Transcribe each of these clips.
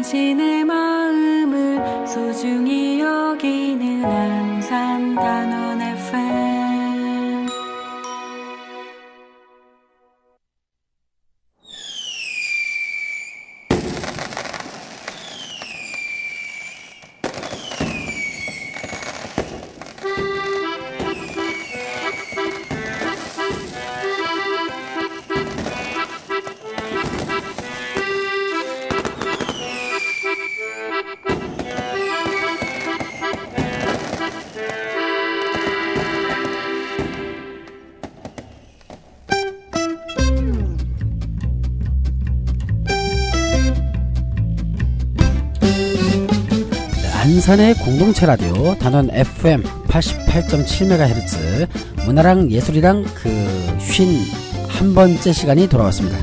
당신의 마음을 소중히 여기는 안산 단원 FM. 안산의 공동체 라디오 단원 FM 88.7MHz 문화랑 예술이랑 그 51번째 시간이 돌아왔습니다.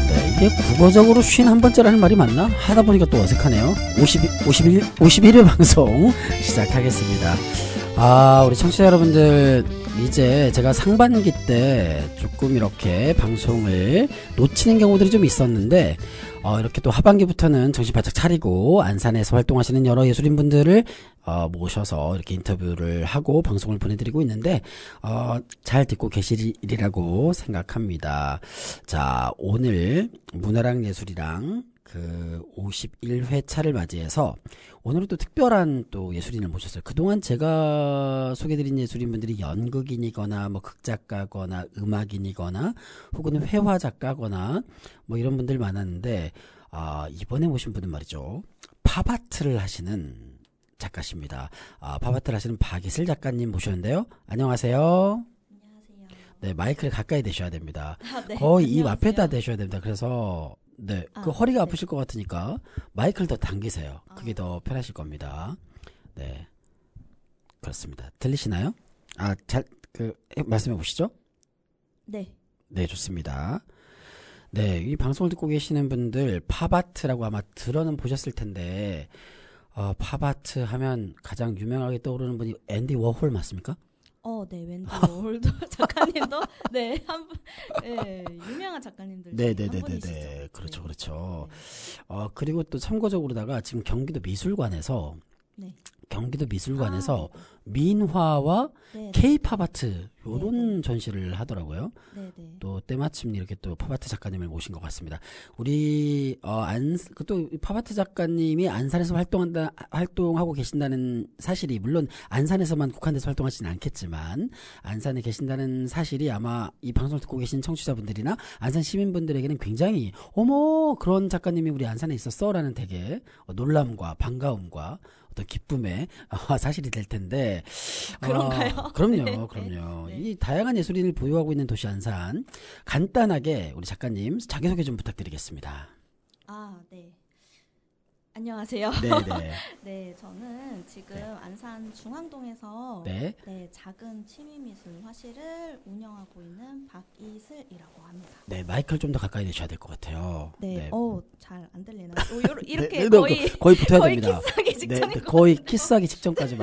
네, 이게 국어적으로 51번째라는 말이 맞나? 하다 보니까 또 어색하네요. 51회 방송 시작하겠습니다. 우리 청취자 여러분들, 이제 제가 상반기 때 조금 이렇게 방송을 놓치는 경우들이 좀 있었는데, 이렇게 또 하반기부터는 정신 바짝 차리고 안산에서 활동하시는 여러 예술인분들을 모셔서 이렇게 인터뷰를 하고 방송을 보내드리고 있는데, 잘 듣고 계시리라고 생각합니다. 자, 오늘 문화랑 예술이랑 그 51회차를 맞이해서 오늘은 또 특별한 또 예술인을 모셨어요. 그동안 제가 소개드린 예술인분들이 연극인이거나 뭐 극작가거나 음악인이거나 혹은 회화작가거나 뭐 이런 분들 많았는데, 이번에 모신 분은 말이죠, 팝아트를 하시는 작가십니다. 팝아트를 하시는 박이슬 작가님 모셨는데요. 안녕하세요. 안녕하세요. 네, 마이크를 가까이 대셔야 됩니다. 네, 거의 입 안녕하세요. 앞에다 대셔야 됩니다. 그래서 네, 그 허리가 네. 아프실 것 같으니까 마이크를 더 당기세요. 그게 더 편하실 겁니다. 네, 그렇습니다. 들리시나요? 말씀해 보시죠. 네. 네, 좋습니다. 네, 이 방송을 듣고 계시는 분들 팝아트라고 아마 들어는 보셨을 텐데, 팝아트 하면 가장 유명하게 떠오르는 분이 앤디 워홀 맞습니까? 네, 웬디 워홀도 작가님도 네, 유명한 작가님들 중에 한 분이시죠. 네, 그렇죠, 네. 그렇죠. 네. 그리고 또 참고적으로다가 지금 경기도 미술관에서 네. 민화와 네. K-팝 아트 요런 네. 전시를 하더라고요. 네, 네. 또 때마침 이렇게 또 팝아트 작가님을 모신 것 같습니다. 우리 또 팝아트 작가님이 안산에서 활동하고 계신다는 사실이, 물론 안산에서만 국한돼서 활동하지는 않겠지만 안산에 계신다는 사실이 아마 이 방송을 듣고 계신 청취자분들이나 안산 시민분들에게는 굉장히 어머, 그런 작가님이 우리 안산에 있었어라는 되게 놀람과 반가움과 어떤 기쁨의 사실이 될 텐데. 그런가요? 그럼요, 네. 그럼요. 네. 이 다양한 예술인을 보유하고 있는 도시 안산, 간단하게 우리 작가님 자기소개 좀 부탁드리겠습니다. 네. 안녕하세요. 네네. 네, 저는 지금 네. 안산 중앙동에서 네. 작은 취미미술 화실을 운영하고 있는 박이슬이라고 합니다. 네, 마이크를 좀 더 가까이 대셔야 될 것 같아요. 네, 잘 안 들리나요? 이렇게 거의 붙어야 거의 됩니다. 키스하기 직전인 것 거의 같아요. 키스하기 직전까지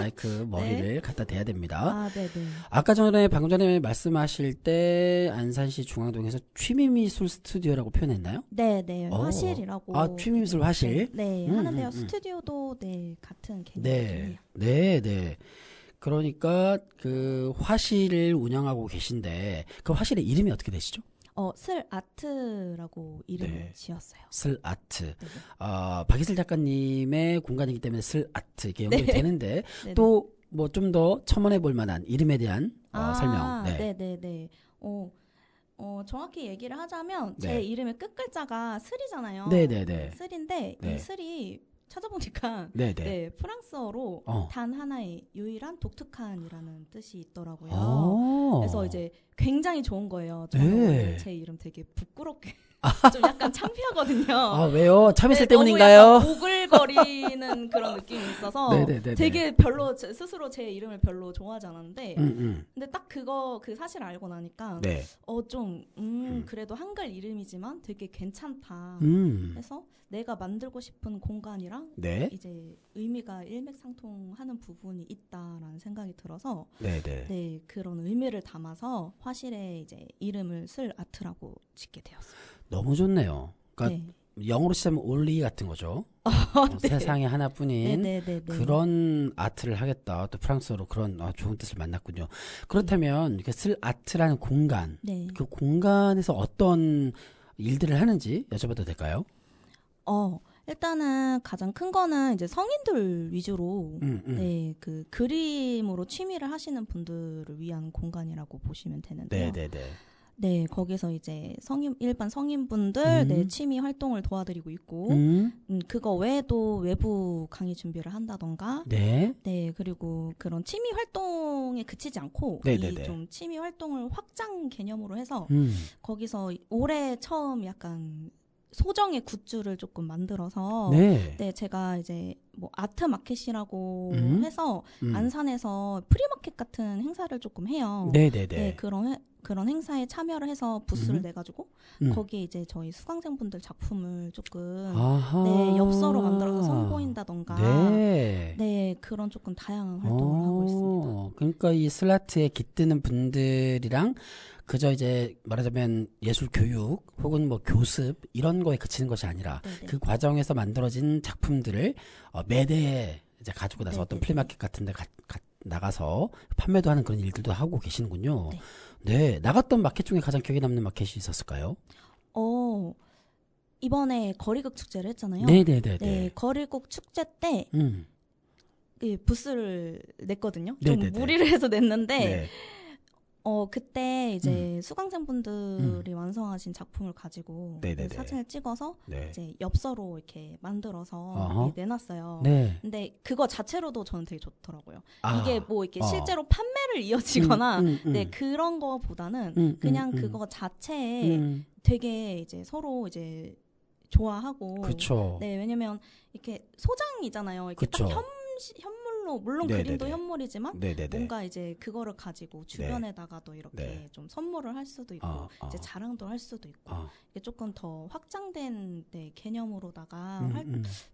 머리를 갖다 대야 됩니다. 네네. 방금 전에 말씀하실 때 안산시 중앙동에서 취미미술 스튜디오라고 표현했나요? 네네. 화실이라고. 취미미술 화실. 네, 하는데요. 스튜디오도 같은 개념이에요. 네. 그러니까 그 화실을 운영하고 계신데 그 화실의 이름이 어떻게 되시죠? 슬아트라고 이름을 지었어요. 슬아트. 네네. 박이슬 작가님의 공간이기 때문에 슬아트 이게 연결이 되는데, 네네. 또 뭐 좀 더 첨언해 볼 만한 이름에 대한 설명. 네네네. 정확히 얘기를 하자면 제 이름의 끝글자가 슬이잖아요. 네네네. 슬인데 이 슬이 찾아보니까 프랑스어로 단 하나의 유일한 독특한이라는 뜻이 있더라고요. 그래서 이제 굉장히 좋은 거예요. 저는 원래 제 이름 되게 부끄럽게 좀 약간 창피하거든요. 왜요? 참이슬 때문인가요? 너무 약간 오글거리는 그런 느낌이 있어서 되게 별로 스스로 제 이름을 별로 좋아하지 않았는데, 근데 딱 그 사실을 알고 나니까 그래도 한글 이름이지만 되게 괜찮다 해서 내가 만들고 싶은 공간이랑 이제 의미가 일맥상통하는 부분이 있다라는 생각이 들어서 그런 의미를 담아서 화실에 이제 이름을 슬아트라고 짓게 되었어요. 너무 좋네요. 그러니까 네. 영어로 시작하면 only 같은 거죠. 네. 세상에 하나뿐인 네. 그런 아트를 하겠다. 또 프랑스어로 그런 좋은 뜻을 만났군요. 그렇다면 이렇게 쓸 아트라는 공간, 네. 그 공간에서 어떤 일들을 하는지 여쭤봐도 될까요? 일단은 가장 큰 거는 이제 성인들 위주로 네, 그 그림으로 취미를 하시는 분들을 위한 공간이라고 보시면 되는데요. 네, 거기서 이제 일반 성인분들 네, 취미 활동을 도와드리고 있고, 그거 외에도 외부 강의 준비를 한다던가, 네, 그리고 그런 취미 활동에 그치지 않고, 이 좀 취미 활동을 확장 개념으로 해서, 거기서 올해 처음 약간 소정의 굿즈를 조금 만들어서 네, 제가 이제 뭐 아트 마켓이라고 해서 안산에서 프리마켓 같은 행사를 조금 해요. 네, 그런 행사에 참여를 해서 부스를 내가지고 거기에 이제 저희 수강생분들 작품을 조금 네, 엽서로 만들어서 선보인다던가 네, 그런 조금 다양한 활동을 하고 있습니다. 그러니까 이 슬라트에 깃드는 분들이랑 그저 이제 말하자면 예술 교육 혹은 뭐 교습 이런 거에 그치는 것이 아니라 그 과정에서 만들어진 작품들을 매대에 이제 가지고 나서 어떤 플리마켓 같은 데 나가서 판매도 하는 그런 일들도 하고 계시는군요. 네, 나갔던 마켓 중에 가장 기억에 남는 마켓이 있었을까요? 이번에 거리극 축제를 했잖아요. 네, 거리극 축제 때 부스를 냈거든요. 좀 무리를 해서 냈는데 그때 이제 수강생분들이 완성하신 작품을 가지고 사진을 찍어서 이제 엽서로 이렇게 만들어서 내놨어요. 근데 그거 자체로도 저는 되게 좋더라고요. 이게 뭐 이렇게 실제로 판매를 이어지거나 네, 그런 거보다는 그냥 그거 자체에 되게 이제 서로 이제 좋아하고 네, 왜냐면 이렇게 소장이잖아요. 이렇게 딱 현물로 물론 그림도 현물이지만 뭔가 이제 그거를 가지고 주변에다가도 이렇게 좀 선물을 할 수도 있고 이제 자랑도 할 수도 있고 이게 조금 더 확장된 개념으로다가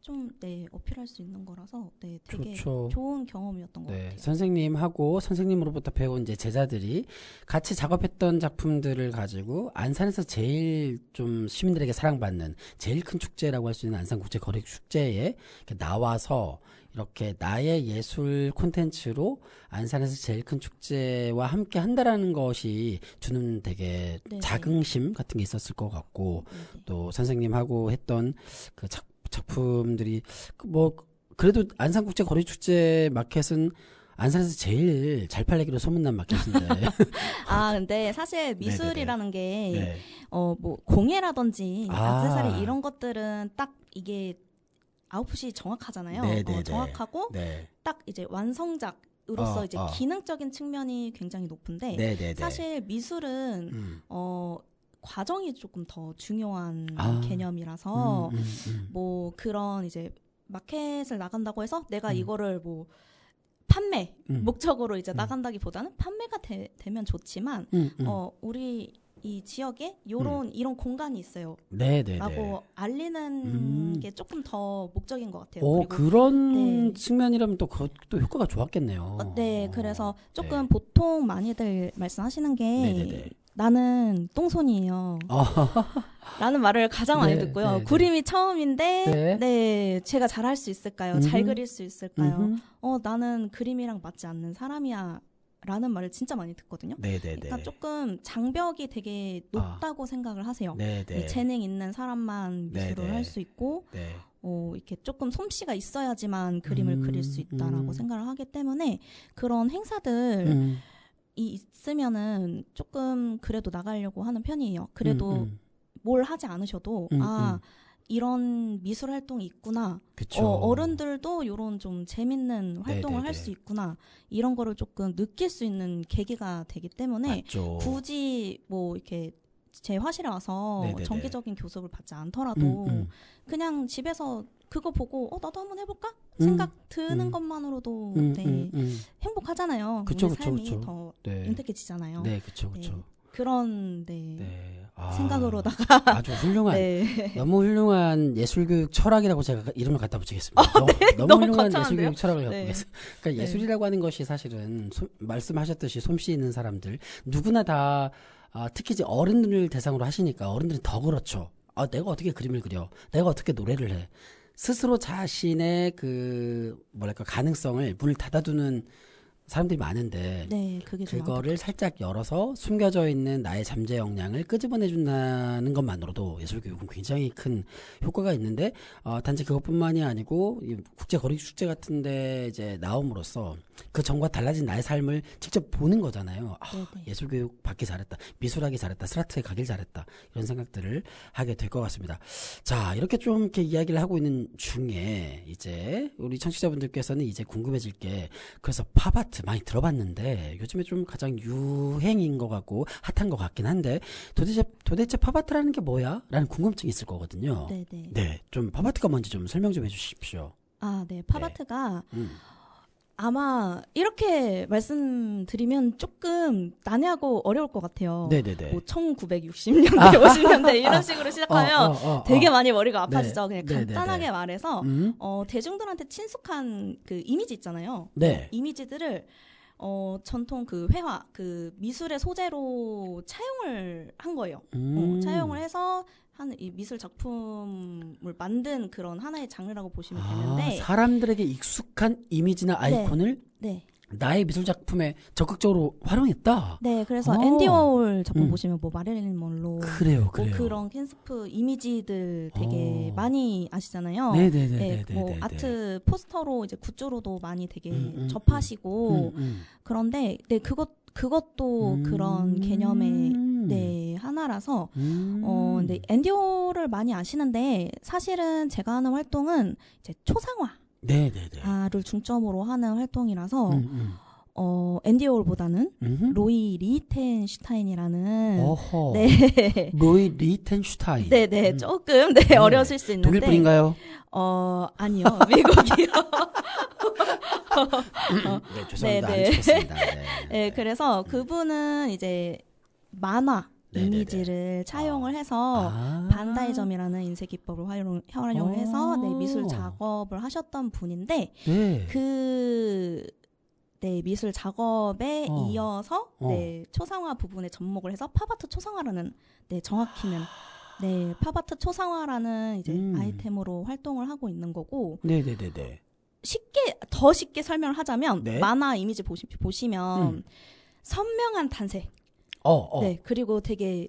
좀 어필할 수 있는 거라서 되게 좋은 경험이었던 것 같아요. 선생님하고 선생님으로부터 배운 이제 제자들이 같이 작업했던 작품들을 가지고 안산에서 제일 좀 시민들에게 사랑받는 제일 큰 축제라고 할 수 있는 안산국제거리축제에 나와서 이렇게 나의 예술 콘텐츠로 안산에서 제일 큰 축제와 함께 한다라는 것이 주는 되게 자긍심 같은 게 있었을 것 같고 또 선생님하고 했던 그 작품들이 뭐 그래도 안산국제 거리축제 마켓은 안산에서 제일 잘 팔리기로 소문난 마켓인데. 근데 사실 미술이라는 게 뭐 공예라든지 액세서리 이런 것들은 딱 이게 아웃풋이 정확하잖아요. 정확하고 딱 이제 완성작으로서 이제 기능적인 측면이 굉장히 높은데 사실 미술은 과정이 조금 더 중요한 개념이라서 뭐 그런 이제 마켓을 나간다고 해서 내가 이거를 뭐 판매 목적으로 이제 나간다기보다는 판매가 되면 좋지만 우리 이 지역에 이런 공간이 있어요. 라고 알리는 게 조금 더 목적인 것 같아요. 그리고 그런 측면이라면 또 효과가 좋았겠네요. 그래서 조금 보통 많이들 말씀하시는 게 나는 똥손이에요. 라는 말을 가장 많이 듣고요. 그림이 처음인데 제가 잘할 수 있을까요? 잘 그릴 수 있을까요? 나는 그림이랑 맞지 않는 사람이야. 라는 말을 진짜 많이 듣거든요. 그러니까 조금 장벽이 되게 높다고 생각을 하세요. 재능 있는 사람만 미술을 할 수 있고 이렇게 조금 솜씨가 있어야지만 그림을 그릴 수 있다라고 생각을 하기 때문에 그런 행사들이 있으면은 조금 그래도 나가려고 하는 편이에요. 그래도 뭘 하지 않으셔도 이런 미술 활동이 있구나. 어른들도 이런 좀 재밌는 활동을 할 수 있구나. 이런 거를 조금 느낄 수 있는 계기가 되기 때문에 굳이 뭐 이렇게 제 화실에 와서 정기적인 교습을 받지 않더라도 그냥 집에서 그거 보고 나도 한번 해볼까? 생각 드는 것만으로도 행복하잖아요. 우리 삶이 더 윤택해지잖아요. 그런 생각으로다가 아주 훌륭한 네. 너무 훌륭한 예술교육 철학이라고 제가 이름을 갖다 붙이겠습니다. 너무 훌륭한 거창한데요? 예술교육 철학을 갖고 네. 계세요. 그러니까 예술이라고 하는 것이 사실은 말씀하셨듯이 솜씨 있는 사람들 누구나 다 특히 이제 어른들을 대상으로 하시니까 어른들은 더 그렇죠. 내가 어떻게 그림을 그려? 내가 어떻게 노래를 해? 스스로 자신의 가능성을 문을 닫아두는 사람들이 많은데 그거를 살짝 열어서 숨겨져 있는 나의 잠재 역량을 끄집어내준다는 것만으로도 예술교육은 굉장히 큰 효과가 있는데 단지 그것뿐만이 아니고 국제 거리축제 같은데 이제 나옴으로써 그 전과 달라진 나의 삶을 직접 보는 거잖아요. 예술교육 받기 잘했다, 미술하기 잘했다, 스라트에 가길 잘했다, 이런 생각들을 하게 될 것 같습니다. 자, 이렇게 좀 이렇게 이야기를 하고 있는 중에 이제 우리 청취자분들께서는 이제 궁금해질 게, 그래서 팝아트 많이 들어봤는데 요즘에 좀 가장 유행인 것 같고 핫한 것 같긴 한데 도대체 팝아트라는 게 뭐야? 라는 궁금증이 있을 거거든요. 네, 좀 팝아트가 뭔지 좀 설명 좀 해주십시오. 네, 팝아트가 아마 이렇게 말씀드리면 조금 난해하고 어려울 것 같아요. 네네네. 뭐 1960년대, 50년대 이런 식으로 시작하면 되게 많이 머리가 아파지죠. 그냥 간단하게 말해서 대중들한테 친숙한 그 이미지 있잖아요. 네. 이미지들을 전통 그 회화, 그 미술의 소재로 차용을 한 거예요. 차용을 해서 이 미술 작품을 만든 그런 하나의 장르라고 보시면 되는데, 사람들에게 익숙한 이미지나 아이콘을 나의 미술 작품에 적극적으로 활용했다. 네, 그래서 앤디 워홀 작품 보시면 뭐 마릴린 먼로, 그래요. 뭐 그런 캔스프 이미지들 되게 많이 아시잖아요. 네네네. 뭐 아트 포스터로 이제 굿즈로도 많이 되게 접하시고 그런데 그것도 그런 개념의 하나라서 근데 앤디 워홀을 많이 아시는데 사실은 제가 하는 활동은 이제 초상화를 중점으로 하는 활동이라서 앤디 워홀보다는 로이 리히텐슈타인이라는 로이 리히텐슈타인. 네네, 조금 어려우실 수 있는데 독일 분인가요? 아니요, 미국이요. 네, 죄송합니다. 아니겠습니다. 네, 그래서 그분은 이제 만화 이미지를 차용을 해서 반다이점이라는 인쇄 기법을 활용을 해서 미술 작업을 하셨던 분인데 미술 작업에 이어서 초상화 부분에 접목을 해서 팝아트 초상화라는 정확히는 팝아트 초상화라는 이제 아이템으로 활동을 하고 있는 거고. 네네네네. 더 쉽게 설명을 하자면 만화 이미지 보시면 선명한 단색. 그리고 되게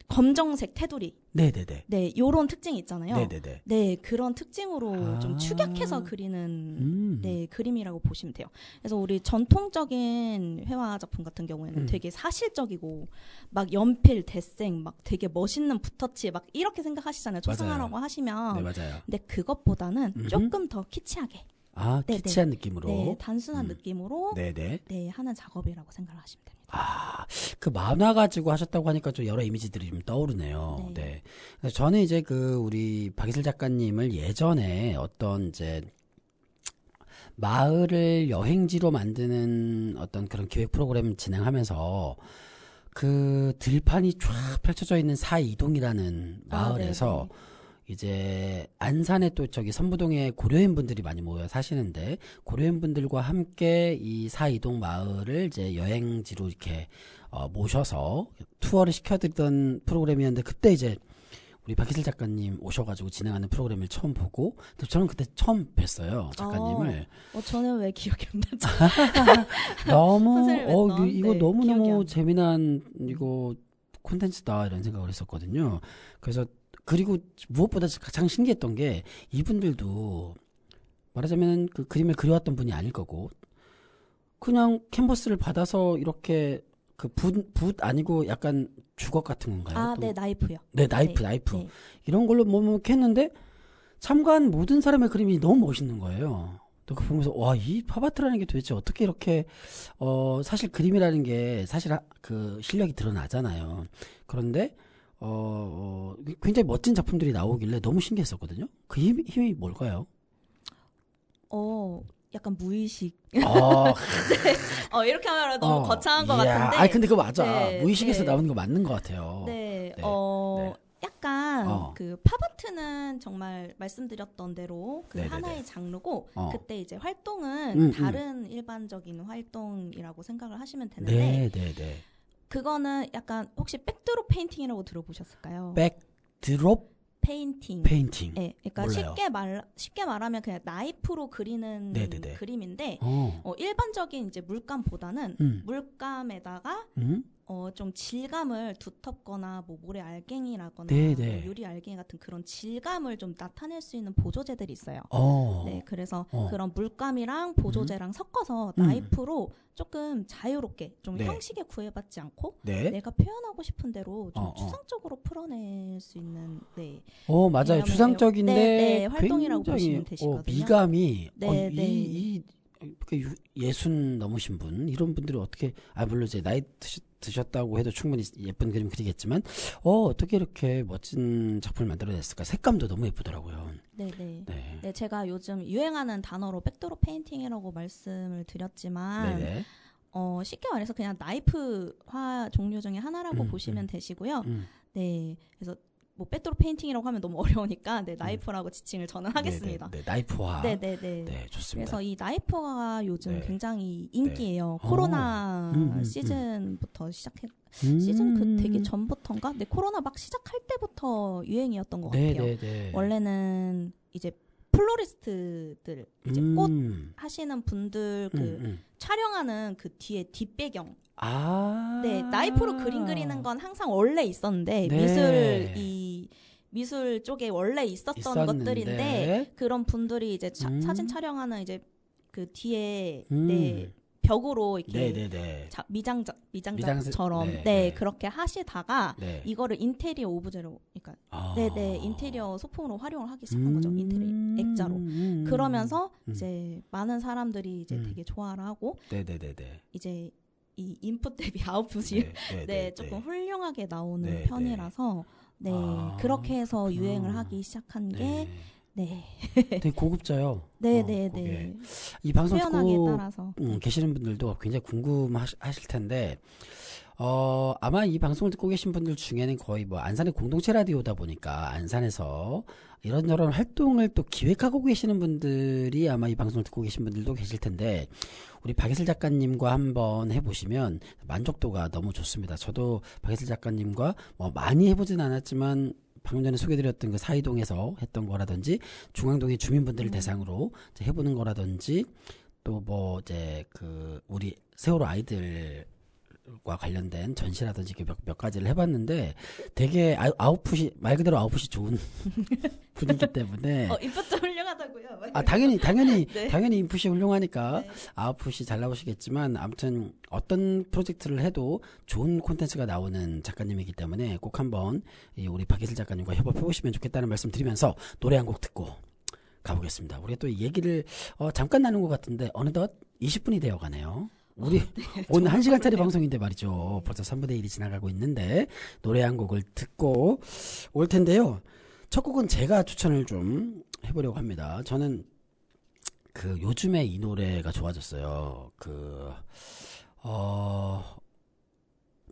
검정색 테두리. 네네네. 요런 특징이 있잖아요. 네네네. 그런 특징으로 좀 축약해서 그리는 그림이라고 보시면 돼요. 그래서 우리 전통적인 회화 작품 같은 경우에는 되게 사실적이고 막 연필, 데생, 막 되게 멋있는 붓터치 막 이렇게 생각하시잖아요. 초상화라고 하시면. 네, 맞아요. 근데 그것보다는 조금 더 키치하게. 키치한 느낌으로. 단순한 느낌으로 하는 작업이라고 생각을 하시면 됩니다. 그 만화 가지고 하셨다고 하니까 좀 여러 이미지들이 좀 떠오르네요. 그래서 저는 이제 우리 박이슬 작가님을 예전에 어떤 이제 마을을 여행지로 만드는 어떤 그런 기획 프로그램 진행하면서 그 들판이 쫙 펼쳐져 있는 사이동이라는 마을에서 이제 안산에 또 선부동에 고려인 분들이 많이 모여 사시는데 고려인 분들과 함께 이 사이동 마을을 이제 여행지로 이렇게 모셔서 투어를 시켜드리던 프로그램이었는데, 그때 이제 우리 박희슬 작가님 오셔가지고 진행하는 프로그램을 처음 보고, 저는 그때 처음 뵀어요, 작가님을. 저는 왜 기억이 안 나죠? 너무 이거 너무너무 재미난 이거 콘텐츠다 이런 생각을 했었거든요. 그래서 그리고 무엇보다 가장 신기했던 게 이분들도 말하자면 그 그림을 그려왔던 분이 아닐 거고 그냥 캔버스를 받아서 이렇게 그 붓 아니고 약간 주걱 같은 건가요? 나이프요. 나이프. 이런 걸로 뭐 했는데 참가한 모든 사람의 그림이 너무 멋있는 거예요. 또 그 보면서 이 팝아트라는 게 도대체 어떻게 이렇게 사실 그림이라는 게 사실 그 실력이 드러나잖아요. 그런데 굉장히 멋진 작품들이 나오길래 너무 신기했었거든요. 그 힘이 뭘까요? 약간 무의식. 네, 이렇게 하면 너무 거창한 것 같은데. 근데 그거 맞아. 무의식에서 나오는 거 맞는 것 같아요. 네. 약간 그 팝아트는 정말 말씀드렸던 대로 그 하나의 장르고 그때 이제 활동은 다른 일반적인 활동이라고 생각을 하시면 되는데 그거는 약간 혹시 백드롭 페인팅이라고 들어보셨을까요? 백드롭 페인팅. 네, 그러니까 쉽게 말하면 그냥 나이프로 그리는 그림인데 일반적인 이제 물감보다는 물감에다가 좀 질감을 두텁거나 뭐 모래 알갱이라거나 뭐 유리 알갱이 같은 그런 질감을 좀 나타낼 수 있는 보조제들이 있어요. 네, 그래서 그런 물감이랑 보조제랑 섞어서 나이프로 조금 자유롭게 좀 형식에 구애받지 않고 내가 표현하고 싶은 대로 좀 추상적으로 풀어낼 수 있는 맞아요. 추상적인데 활동이라고 보시면 되시거든요. 미감이 예순 넘으신 분 이런 분들이 어떻게 물론 이제 나이 드셨다고 해도 충분히 예쁜 그림 그리겠지만 어떻게 이렇게 멋진 작품을 만들어냈을까. 색감도 너무 예쁘더라고요. 네, 제가 요즘 유행하는 단어로 백드롭 페인팅이라고 말씀을 드렸지만 쉽게 말해서 그냥 나이프화 종류 중에 하나라고 보시면 되시고요. 네, 그래서 뭐 백드롭 페인팅이라고 하면 너무 어려우니까 나이프라고 지칭을 저는 하겠습니다. 나이프화. 네, 좋습니다. 그래서 이 나이프화가 요즘 굉장히 인기예요. 코로나 시즌부터 시즌 되게 전부터인가? 코로나 막 시작할 때부터 유행이었던 것 같아요. 원래는 이제 플로리스트들 이제 꽃 하시는 분들 촬영하는 그 뒤에 뒷배경. 나이프로 그림 그리는 건 항상 원래 있었는데 미술 쪽에 원래 있었던 것들인데 그런 분들이 이제 사진 촬영하는 이제 그 뒤에 벽으로 이렇게 미장처럼 그렇게 하시다가 이거를 인테리어 오브제로 그러니까 인테리어 소품으로 활용을 하기 시작한 거죠. 인테리어 액자로. 그러면서 이제 많은 사람들이 이제 되게 좋아를 하고 이제 이 인풋 대비 아웃풋이 조금 훌륭하게 나오는 편이라서 그렇게 해서 유행을 하기 시작한 게 되게 고급져요. 이 방송 듣고 따라서. 계시는 분들도 굉장히 궁금하실 텐데 아마 이 방송을 듣고 계신 분들 중에는 거의 뭐 안산의 공동체 라디오다 보니까 안산에서 이런저런 활동을 또 기획하고 계시는 분들이 아마 이 방송을 듣고 계신 분들도 계실 텐데 우리 박예슬 작가님과 한번 해보시면 만족도가 너무 좋습니다. 저도 박예슬 작가님과 뭐 많이 해보진 않았지만 방금 전에 소개드렸던 그 사이동에서 했던 거라든지 중앙동의 주민분들을 대상으로 해보는 거라든지 또 뭐 이제 그 우리 세월호 아이들과 관련된 전시라든지 몇 가지를 해봤는데 되게 아웃풋이 말 그대로 아웃풋이 좋은 분이기 때문에 인풋도 훌륭하다고요. 당연히 인풋이 훌륭하니까 아웃풋이 잘 나오시겠지만 아무튼 어떤 프로젝트를 해도 좋은 콘텐츠가 나오는 작가님이기 때문에 꼭 한번 우리 박예슬 작가님과 협업해보시면 좋겠다는 말씀 드리면서 노래 한 곡 듣고 가보겠습니다. 우리가 또 얘기를 잠깐 나눈 것 같은데 어느덧 20분이 되어가네요. 우리 오늘 1시간짜리 방송인데 말이죠. 벌써 3분의 1이 지나가고 있는데 노래 한 곡을 듣고 올 텐데요. 첫 곡은 제가 추천을 좀 해보려고 합니다. 저는 그 요즘에 이 노래가 좋아졌어요.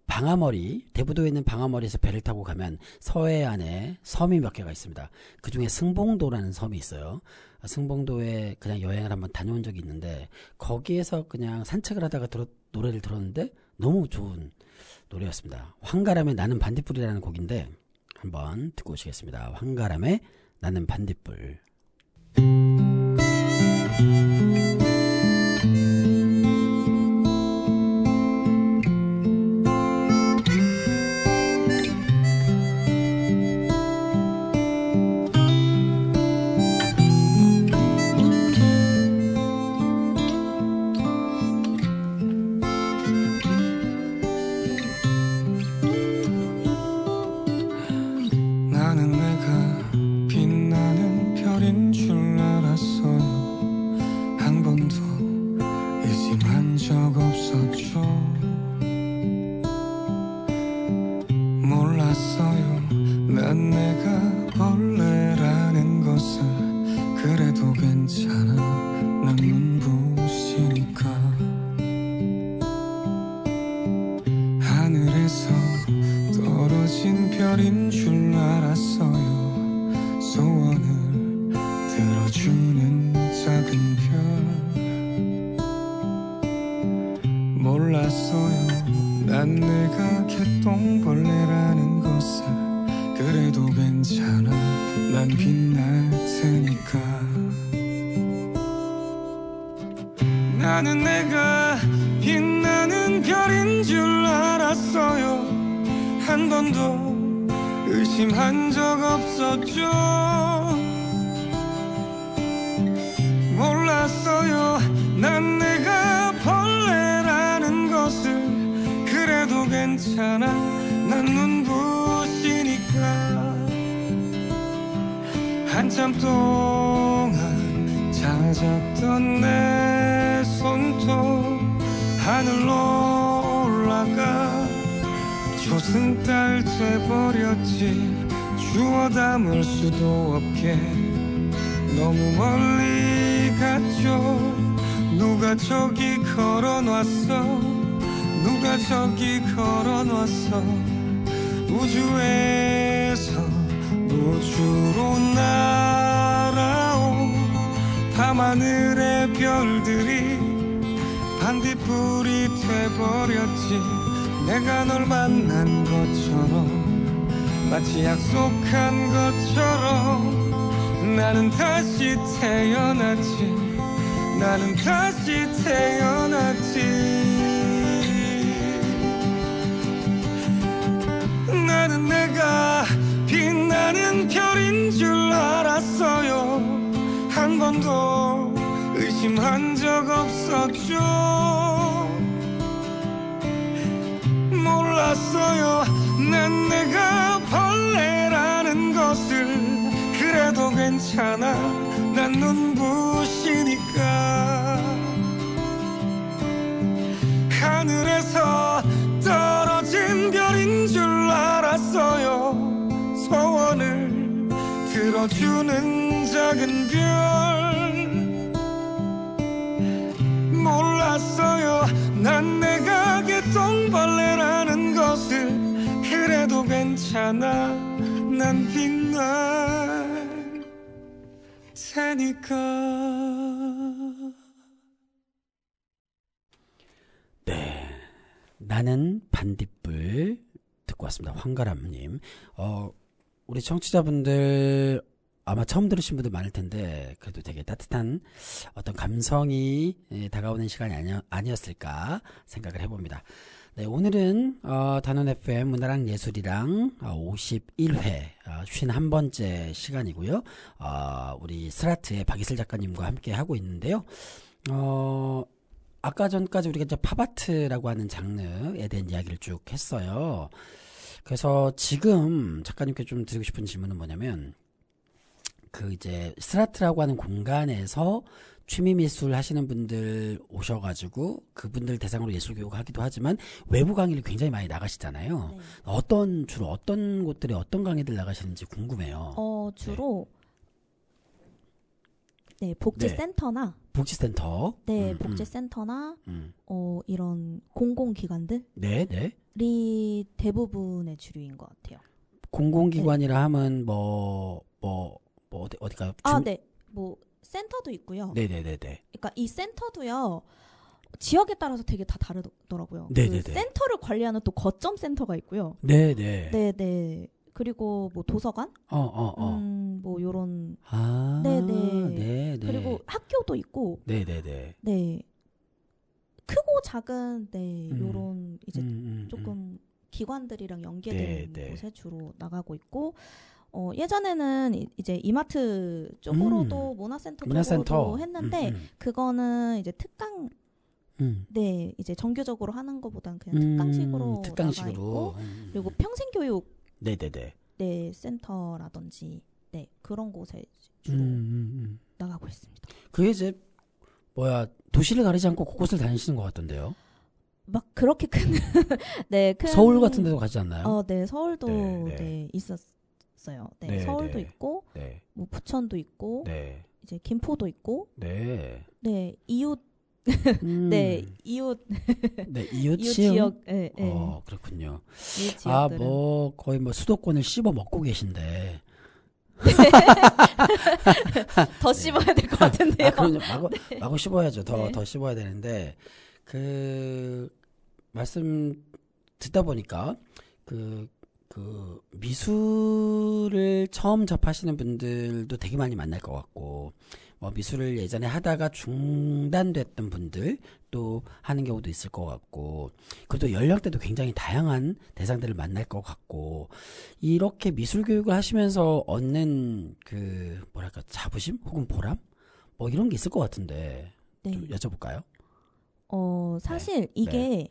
방아머리, 대부도에 있는 방아머리에서 배를 타고 가면 서해안에 섬이 몇 개가 있습니다. 그 중에 승봉도라는 섬이 있어요. 승봉도에 그냥 여행을 한번 다녀온 적이 있는데 거기에서 그냥 산책을 하다가 노래를 들었는데 너무 좋은 노래였습니다. 황가람의 나는 반딧불이라는 곡인데 한번 듣고 오시겠습니다. 황가람의 나는 반딧불. 벌레라는 것을 그래도 괜찮아 난 눈부 하늘에서 떨어진 별인 줄 알았어요. 소원을 들어주는 작은 별 몰랐어요. 난 내가 개똥벌레라는 것을. 그래도 괜찮아, 난 빛날 테니까. 나는 내가 빛나는 별인 줄 알았어요. 한 번도 의심한 적 없었죠. 몰랐어요. 난 내가 벌레라는 것을. 그래도 괜찮아, 난 눈부시니까. 한참 동안 찾았던 내 손톱 하늘로 올라가 조승달 돼버렸지. 주워 담을 수도 없게 너무 멀리 갔죠. 누가 저기 걸어놨어. 누가 저기 걸어놨어. 우주에서 우주로 날아온 밤하늘의 별들이 반딧불이 돼버렸지. 내가 널 만난 것처럼, 마치 약속한 것처럼 나는 다시 태어났지. 나는 다시 태어났지. 나는 내가 빛나는 별인 줄 알았어요. 한 번도 의심한 적 없었죠. 몰랐어요. 난 내가 벌레라는 것을. 그래도 괜찮아, 난 눈부시니까. 하늘에서 떨어진 별인 줄 알았어요. 소원을 들어주는 작은 별. 몰랐어요. 난 내가 개똥벌레라는 것을. 그래도 괜찮아, 난 빛날 테니까. 네, 나는 반딧불 듣고 왔습니다. 황가람님. 우리 청취자분들 아마 처음 들으신 분들 많을 텐데 그래도 되게 따뜻한 어떤 감성이 다가오는 시간이 아니었을까 생각을 해봅니다. 네, 오늘은 단원 FM 문화랑 예술이랑 51회 51번째 시간이고요. 우리 스라트의 박이슬 작가님과 함께 하고 있는데요. 아까 전까지 우리가 이제 팝아트라고 하는 장르에 대한 이야기를 쭉 했어요. 그래서 지금 작가님께 좀 드리고 싶은 질문은 뭐냐면, 그 이제 스라트라고 하는 공간에서 취미 미술 하시는 분들 오셔가지고 그분들 대상으로 예술 교육을 하기도 하지만 외부 강의를 굉장히 많이 나가시잖아요. 네. 주로 어떤 곳들에 어떤 강의들 나가시는지 궁금해요. 주로 네, 복지센터나 복지센터. 네, 복지센터나 이런 공공기관들이 네. 대부분의 주류인 것 같아요. 공공기관이라 네. 하면 어디가? 네, 뭐 센터도 있고요. 네네네네. 그러니까 이 센터도요. 지역에 따라서 되게 다 다르더라고요. 네네네. 그 센터를 관리하는 또 거점 센터가 있고요. 네네. 네네. 그리고 뭐 도서관, 뭐 요런, 네네. 그리고 학교도 있고, 네네네. 네. 크고 작은 요런 이제 조금 기관들이랑 연계된 곳에 주로 나가고 있고, 예전에는 이제 이마트 쪽으로도 문화센터 쪽으로도 했는데 그거는 이제 특강. 네, 이제 정규적으로 하는 것보단 그냥 특강식으로 나가 있고, 그리고 평생교육 네네네. 네, 센터라든지 네, 그런 곳에 주로 나가고 있습니다. 그게 이제 도시를 가리지 않고 곳곳을 다니시는 것 같던데요. 막 그렇게 큰 네, 서울 같은 데도 가지 않나요? 네, 서울도 네, 있었어요. 네, 서울도 있고, 뭐 부천도 있고, 이제 김포도 있고, 네, 이웃 네, 이웃. 네, 이웃 지역. 네, 그렇군요. 이웃 지역들은. 뭐 거의 뭐 수도권을 씹어 먹고 계신데. 더 씹어야 될 것 같은데요. 마구 씹어야죠. 더 씹어야 되는데 말씀 듣다 보니까 그 미술을 처음 접하시는 분들도 되게 많이 만날 것 같고, 뭐 미술을 예전에 하다가 중단됐던 분들 또 하는 경우도 있을 것 같고, 그리고 연령대도 굉장히 다양한 대상들을 만날 것 같고, 이렇게 미술 교육을 하시면서 얻는 뭐랄까 자부심 혹은 보람 뭐 이런 게 있을 것 같은데 좀 여쭤볼까요? 사실 이게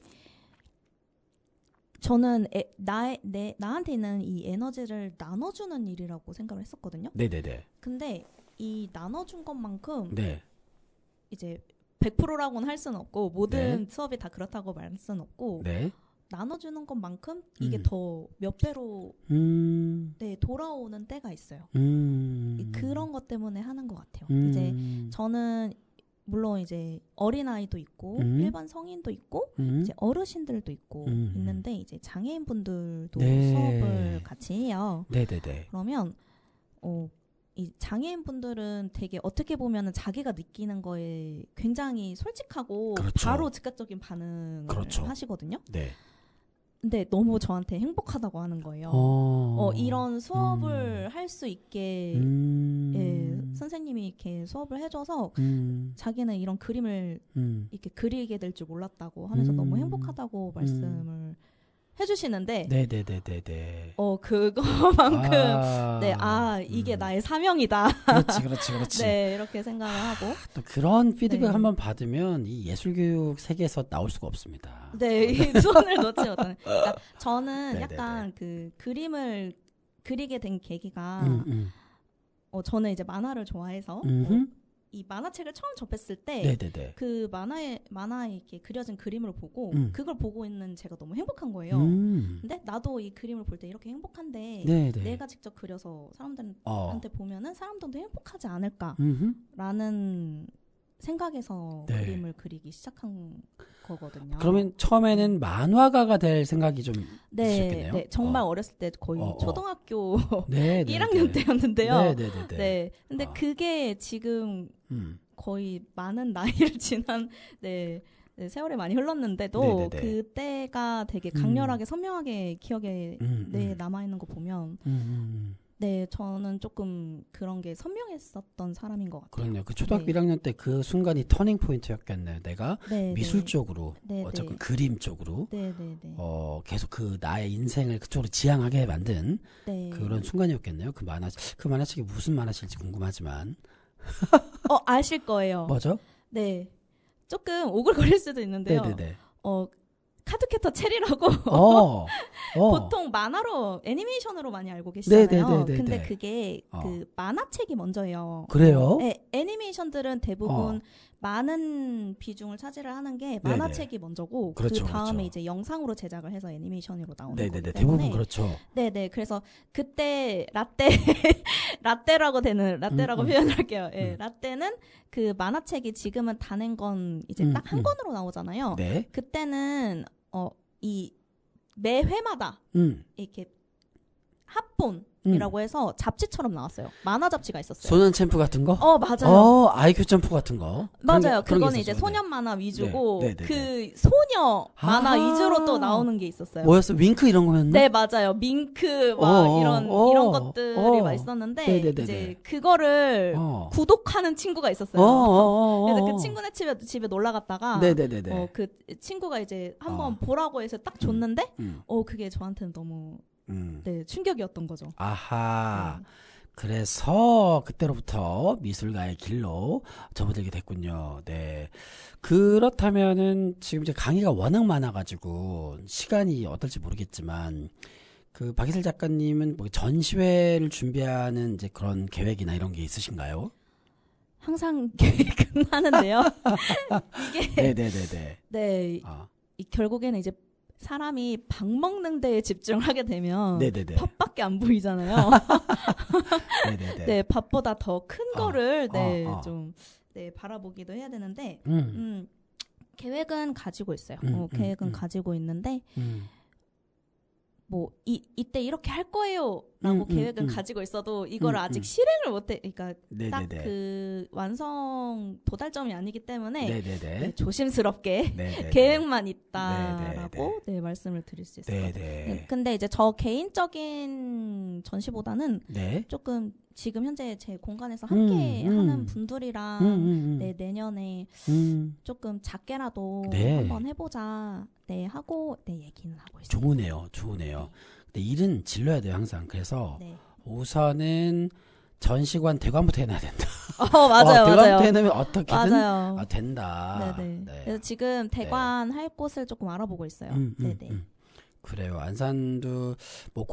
저는 나한테 있는 이 에너지를 나눠주는 일이라고 생각을 했었거든요. 네네네. 근데 이 나눠준 것만큼 네. 이제 100%라고는 할 수는 없고 모든 수업이 다 그렇다고 말할 수는 없고 나눠주는 것만큼 이게 더 몇 배로 돌아오는 때가 있어요. 그런 것 때문에 하는 것 같아요. 이제 저는 물론 이제 어린아이도 있고 일반 성인도 있고 이제 어르신들도 있고 있는데 이제 장애인분들도 수업을 같이 해요. 네네네. 그러면 이 장애인분들은 되게 어떻게 보면은 자기가 느끼는 거에 굉장히 솔직하고 바로 즉각적인 반응을 하시거든요. 네. 근데 너무 저한테 행복하다고 하는 거예요. 이런 수업을 할 수 있게 선생님이 이렇게 수업을 해줘서 자기는 이런 그림을 이렇게 그리게 될 줄 몰랐다고 하면서 너무 행복하다고 말씀을 해주시는데, 네네네네네. 그거만큼, 이게 나의 사명이다. 그렇지. 네, 이렇게 생각을 하고. 또 그런 피드백 한번 받으면 이 예술교육 세계에서 나올 수가 없습니다. 네, 이 손을 놓지 못하는. 그러니까 저는 약간 그림을 그리게 된 계기가, 저는 이제 만화를 좋아해서, 이 만화책을 처음 접했을 때 그 만화에 이렇게 그려진 그림을 보고 그걸 보고 있는 제가 너무 행복한 거예요. 근데 나도 이 그림을 볼 때 이렇게 행복한데 내가 직접 그려서 사람들한테 보면은 사람들도 행복하지 않을까라는 생각에서 그림을 그리기 시작한 거거든요. 그러면 처음에는 만화가가 될 생각이 좀 있으셨겠네요. 네, 정말 어렸을 때 거의 초등학교 1학년 때였는데요. 네, 근데 그게 지금 거의 많은 나이를 지난 세월이 많이 흘렀는데도 그때가 되게 강렬하게 선명하게 기억에 남아있는 거 보면 저는 조금 그런 게 선명했었던 사람인 것 같아요. 그렇네요. 그 초등학교 1학년 때 그 순간이 터닝 포인트였겠네요. 내가 미술 쪽으로, 어쨌든 그림 쪽으로, 계속 나의 인생을 그쪽으로 지향하게 만든 그런 순간이었겠네요. 그 만화책이 무슨 만화책인지 궁금하지만. 아실 거예요. 뭐죠? 네. 조금 오글거릴 수도 있는데요. 카드캐터 체리라고 보통 만화로 애니메이션으로 많이 알고 계시잖아요. 근데 그게 그 만화책이 먼저예요. 그래요? 네, 애니메이션들은 대부분 많은 비중을 차지를 하는 게 만화책이 먼저고 그 다음에 이제 영상으로 제작을 해서 애니메이션으로 나오는 거기 때문에 대부분 그렇죠. 그래서 그때 라떼라고 표현할게요. 라떼는 그 만화책이 지금은 다 낸 건 이제 딱 한 권으로 나오잖아요. 그때는 이 매 회마다 이렇게 합본이라고 해서 잡지처럼 나왔어요. 만화 잡지가 있었어요. 소년 챔프 같은 거? 맞아요. 아이큐 점프 같은 거? 맞아요. 그거는 이제 소년 만화 위주고 그 소녀 만화 위주로 또 나오는 게 있었어요. 뭐였어? 윙크 이런 거였나? 네, 맞아요. 밍크 막 이런 것들이 막 있었는데 이제 그거를 구독하는 친구가 있었어요. 그래서 그 친구네 집에 놀러 갔다가 그 친구가 이제 한번 보라고 해서 딱 줬는데 그게 저한테는 너무 충격이었던 거죠. 아하. 그래서 그때로부터 미술가의 길로 접어들게 됐군요. 네. 그렇다면은 지금 이제 강의가 워낙 많아가지고 시간이 어떨지 모르겠지만 그 박희슬 작가님은 뭐 전시회를 준비하는 이제 그런 계획이나 이런 게 있으신가요? 항상 계획은 하는데요. 이게 네네네네. 결국에는 이제 사람이 밥 먹는 데에 집중을 하게 되면 밥밖에 안 보이잖아요. 밥보다 더 큰 거를 좀 바라보기도 해야 되는데 계획은 가지고 있어요. 계획은 가지고 있는데 뭐 이때 이렇게 할 거예요라고 계획은 가지고 있어도 이거를 아직 실행을 못해. 그러니까 딱 그 완성 도달점이 아니기 때문에 네, 조심스럽게 계획만 있다라고 네, 말씀을 드릴 수 있어요. 네, 근데 이제 저 개인적인 전시보다는 조금 지금 현재 제 공간에서 함께 하는 분들이랑 네, 내년에 조금 작게라도 한번 해보자 하고 얘기는 하고 있어요. 좋으네요. 근데 일은 질러야 돼요, 항상. 그래서 우선은 전시관 대관부터 해놔야 된다. 맞아요. 대관부터 해놓으면 어떻게든 맞아요. 된다. 네. 그래서 지금 대관 할 곳을 조금 알아보고 있어요. 그래요. 안산도 뭐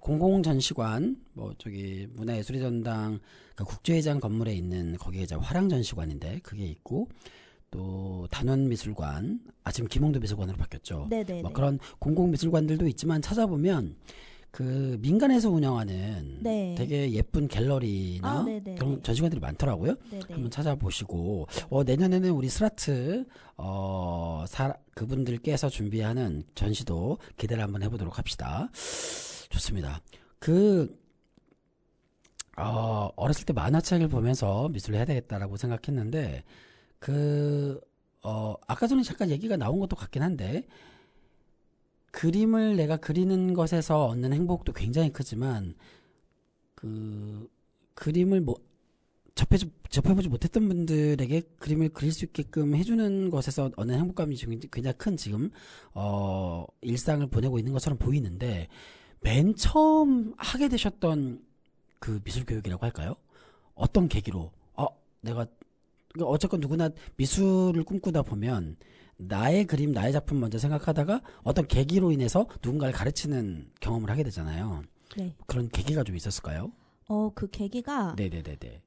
공공전시관, 뭐 저기 문화예술의 전당, 그러니까 국제회장 건물에 있는 거기에 이제 화랑전시관인데 그게 있고, 또 단원미술관, 지금 김홍도 미술관으로 바뀌었죠. 뭐 그런 공공미술관들도 있지만 찾아보면 그 민간에서 운영하는 되게 예쁜 갤러리나 그런 전시관들이 많더라고요. 한번 찾아보시고 내년에는 우리 스라트 그분들께서 준비하는 전시도 기대를 한번 해보도록 합시다. 좋습니다. 어렸을 때 만화책을 보면서 미술을 해야 되겠다라고 생각했는데 아까 전에 잠깐 얘기가 나온 것도 같긴 한데, 그림을 내가 그리는 것에서 얻는 행복도 굉장히 크지만, 그림을 뭐, 접해보지 못했던 분들에게 그림을 그릴 수 있게끔 해주는 것에서 얻는 행복감이 굉장히 큰 지금, 일상을 보내고 있는 것처럼 보이는데, 맨 처음 하게 되셨던 그 미술교육이라고 할까요? 어떤 계기로, 내가, 어쨌건 누구나 미술을 꿈꾸다 보면 나의 그림, 나의 작품 먼저 생각하다가 어떤 계기로 인해서 누군가를 가르치는 경험을 하게 되잖아요. 그런 계기가 좀 있었을까요? 그 계기가 네네네네.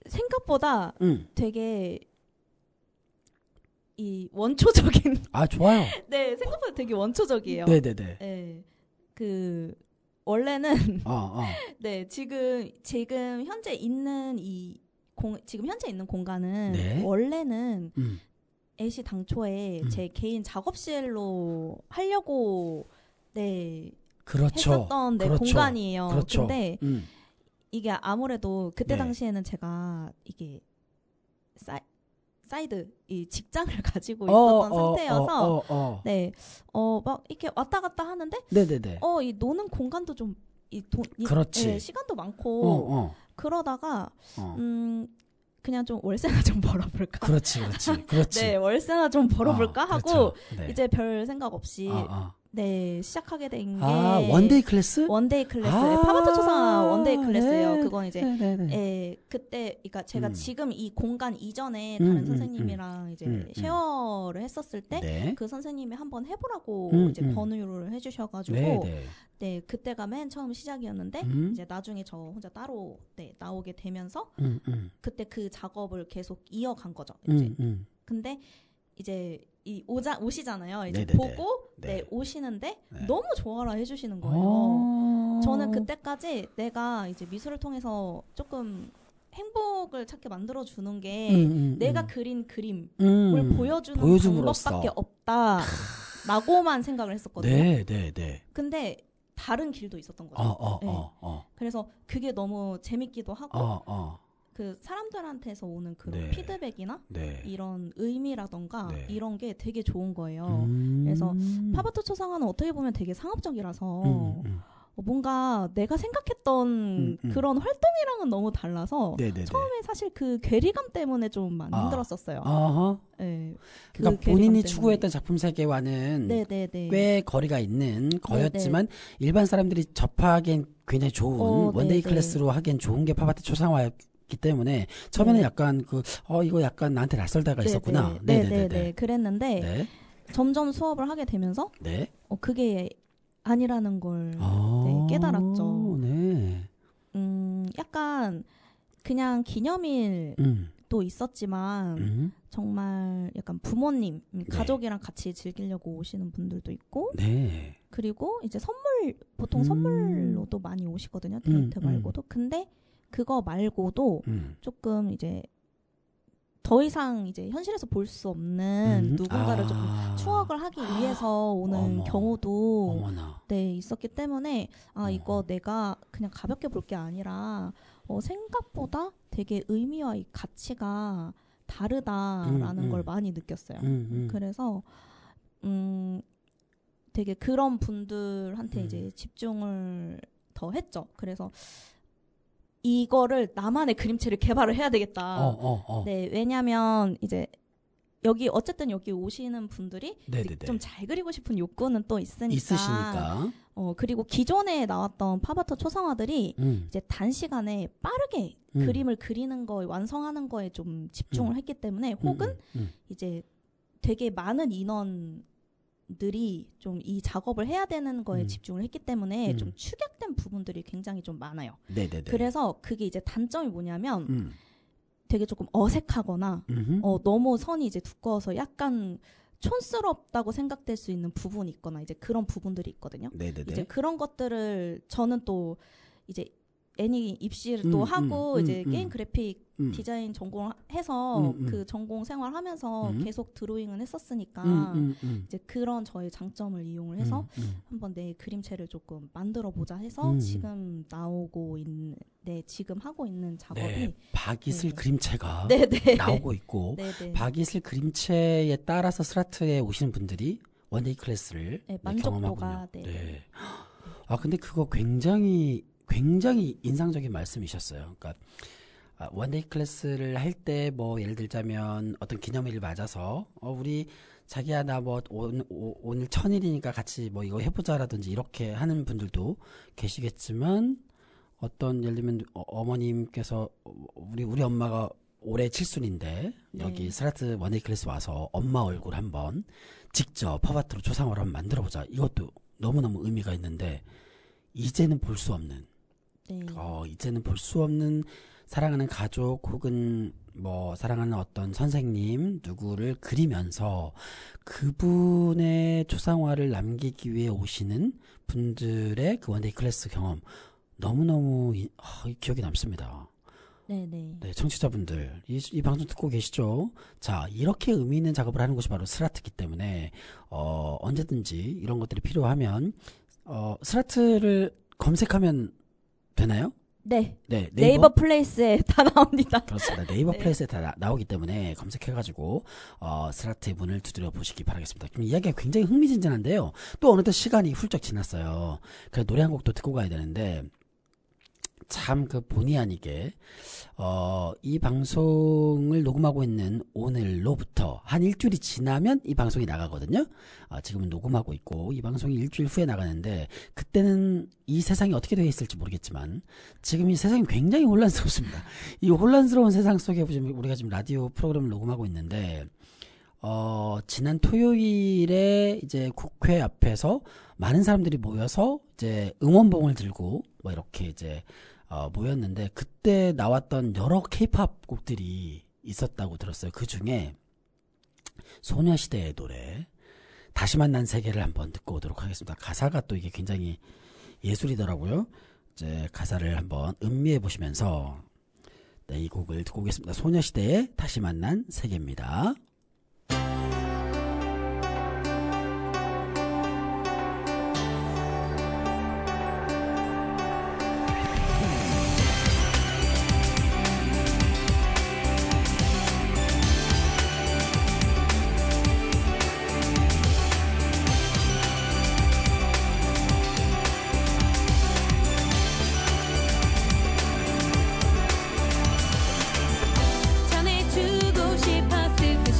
생각보다 되게 이 원초적인 좋아요. 네, 생각보다 되게 원초적이에요. 네네네. 네. 원래는 네, 지금 현재 있는 지금 현재 있는 공간은 원래는 애시 당초에 제 개인 작업실로 하려고 했었던 공간이에요. 근데 이게 아무래도 그때 당시에는 제가 이게 사이드 이 직장을 가지고 있었던 상태여서 막 이렇게 왔다 갔다 하는데 이 노는 공간도 좀 시간도 많고 그러다가 그냥 좀 월세나 좀 벌어볼까. 그렇지. 네, 월세나 좀 벌어볼까 하고 이제 별 생각 없이 시작하게 된 게 원데이 클래스? 원데이 클래스. 파바트 초상 원데이 클래스예요. 그건 이제 그때 그러니까 제가 지금 이 공간 이전에 다른 선생님이랑 이제 쉐어를 했었을 때 그 선생님이 한번 해보라고 이제 권유를 해주셔가지고 그때가 맨 처음 시작이었는데 이제 나중에 저 혼자 따로 나오게 되면서 그때 그 작업을 계속 이어간 거죠. 이제 근데 이제 오시잖아요. 이제 보고 오시는데 너무 좋아라 해주시는 거예요. 저는 그때까지 내가 이제 미술을 통해서 조금 행복을 찾게 만들어 주는 게 내가 그린 그림을 보여주는 방법밖에 없다라고만 생각을 했었거든요. 근데 다른 길도 있었던 거죠. 그래서 그게 너무 재밌기도 하고 그 사람들한테서 오는 그런 피드백이나 이런 의미라던가 이런 게 되게 좋은 거예요. 그래서 파바트 초상화는 어떻게 보면 되게 상업적이라서 뭔가 내가 생각했던 그런 활동이랑은 너무 달라서 처음에 사실 그 괴리감 때문에 좀 많이 힘들었었어요. 그러니까 본인이 추구했던 작품 세계와는 꽤 거리가 있는 거였지만 일반 사람들이 접하기엔 굉장히 좋은 원데이 클래스로 하기엔 좋은 게 파바트 초상화였기 때문에 처음에는 약간 이거 약간 나한테 낯설다가 있었구나. 그랬는데 점점 수업을 하게 되면서 그게 아니라는 걸 깨달았죠. 약간 그냥 기념일도 있었지만 정말 약간 부모님, 가족이랑 같이 즐기려고 오시는 분들도 있고 그리고 이제 보통 선물로도 많이 오시거든요. 데이트 말고도. 근데 그거 말고도 조금 이제 더 이상 이제 현실에서 볼 수 없는 누군가를 조금 추억을 하기 위해서 오는 경우도 네, 있었기 때문에 이거 내가 그냥 가볍게 볼 게 아니라 생각보다 되게 의미와 이 가치가 다르다라는 걸 많이 느꼈어요. 그래서 되게 그런 분들한테 이제 집중을 더 했죠. 그래서 이거를 나만의 그림체를 개발을 해야 되겠다. 네, 왜냐면 이제 어쨌든 여기 오시는 분들이 좀 잘 그리고 싶은 욕구는 또 있으니까. 그리고 기존에 나왔던 팝아트 초상화들이 이제 단시간에 빠르게 그림을 그리는 거, 완성하는 거에 좀 집중을 했기 때문에 혹은 이제 되게 많은 인원들이 좀 이 작업을 해야 되는 거에 집중을 했기 때문에 좀 축약된 부분들이 굉장히 좀 많아요. 네네네. 그래서 그게 이제 단점이 뭐냐면 되게 조금 어색하거나 너무 선이 이제 두꺼워서 약간 촌스럽다고 생각될 수 있는 부분이 있거나 이제 그런 부분들이 있거든요. 네네네. 이제 그런 것들을 저는 또 이제 애니 입시를 또 하고 이제 게임 그래픽 디자인 전공을 해서 그 전공 생활하면서 계속 드로잉은 했었으니까 이제 그런 저의 장점을 이용을 해서 한번 내 그림체를 조금 만들어 보자 해서 지금 나오고 있는 지금 하고 있는 작업이 박이슬 그림체가 나오고 있고 박이슬 그림체에 따라서 스라트에 오시는 분들이 원데이 클래스를 만족도가 경험하군요. 근데 그거 굉장히 인상적인 말씀이셨어요. 그러니까 원데이 클래스를 할 때 뭐 예를 들자면 어떤 기념일을 맞아서 우리 자기야 나 뭐 오늘 1000일이니까 같이 뭐 이거 해보자라든지 이렇게 하는 분들도 계시겠지만 어떤 예를 들면 어머님께서 우리 엄마가 올해 칠순인데 여기 스라트 원데이 클래스 와서 엄마 얼굴 한번 직접 팝아트로 초상화를 한번 만들어보자. 이것도 너무너무 의미가 있는데 이제는 볼 수 없는 이제는 볼 수 없는 사랑하는 가족 혹은 뭐 사랑하는 어떤 선생님 누구를 그리면서 그분의 초상화를 남기기 위해 오시는 분들의 그 원데이 클래스 경험 너무너무 기억에 남습니다. 네, 청취자분들 이 방송 듣고 계시죠? 자, 이렇게 의미 있는 작업을 하는 곳이 바로 스라트이기 때문에 언제든지 이런 것들이 필요하면 스라트를 검색하면 되나요? 네. 네이버 플레이스에 다 나옵니다. 그렇습니다. 네이버 플레이스에 다 나오기 때문에 검색해가지고 스라트의 문을 두드려 보시기 바라겠습니다. 그럼 이야기가 굉장히 흥미진진한데요. 또 어느덧 시간이 훌쩍 지났어요. 그래서 노래 한 곡도 듣고 가야 되는데 참 그 본의 아니게 이 방송을 녹음하고 있는 오늘로부터 한 일주일이 지나면 이 방송이 나가거든요. 지금은 녹음하고 있고 이 방송이 일주일 후에 나가는데 그때는 이 세상이 어떻게 되어 있을지 모르겠지만 지금 이 세상이 굉장히 혼란스럽습니다. 이 혼란스러운 세상 속에 우리가 지금 라디오 프로그램을 녹음하고 있는데 지난 토요일에 이제 국회 앞에서 많은 사람들이 모여서 이제 응원봉을 들고 뭐 이렇게 이제 모였는데 그때 나왔던 여러 케이팝 곡들이 있었다고 들었어요. 그 중에 소녀시대의 노래 다시 만난 세계를 한번 듣고 오도록 하겠습니다. 가사가 또 이게 굉장히 예술이더라고요. 이제 가사를 한번 음미해 보시면서 이 곡을 듣고 오겠습니다. 소녀시대의 다시 만난 세계입니다. 전해주고 싶었을 그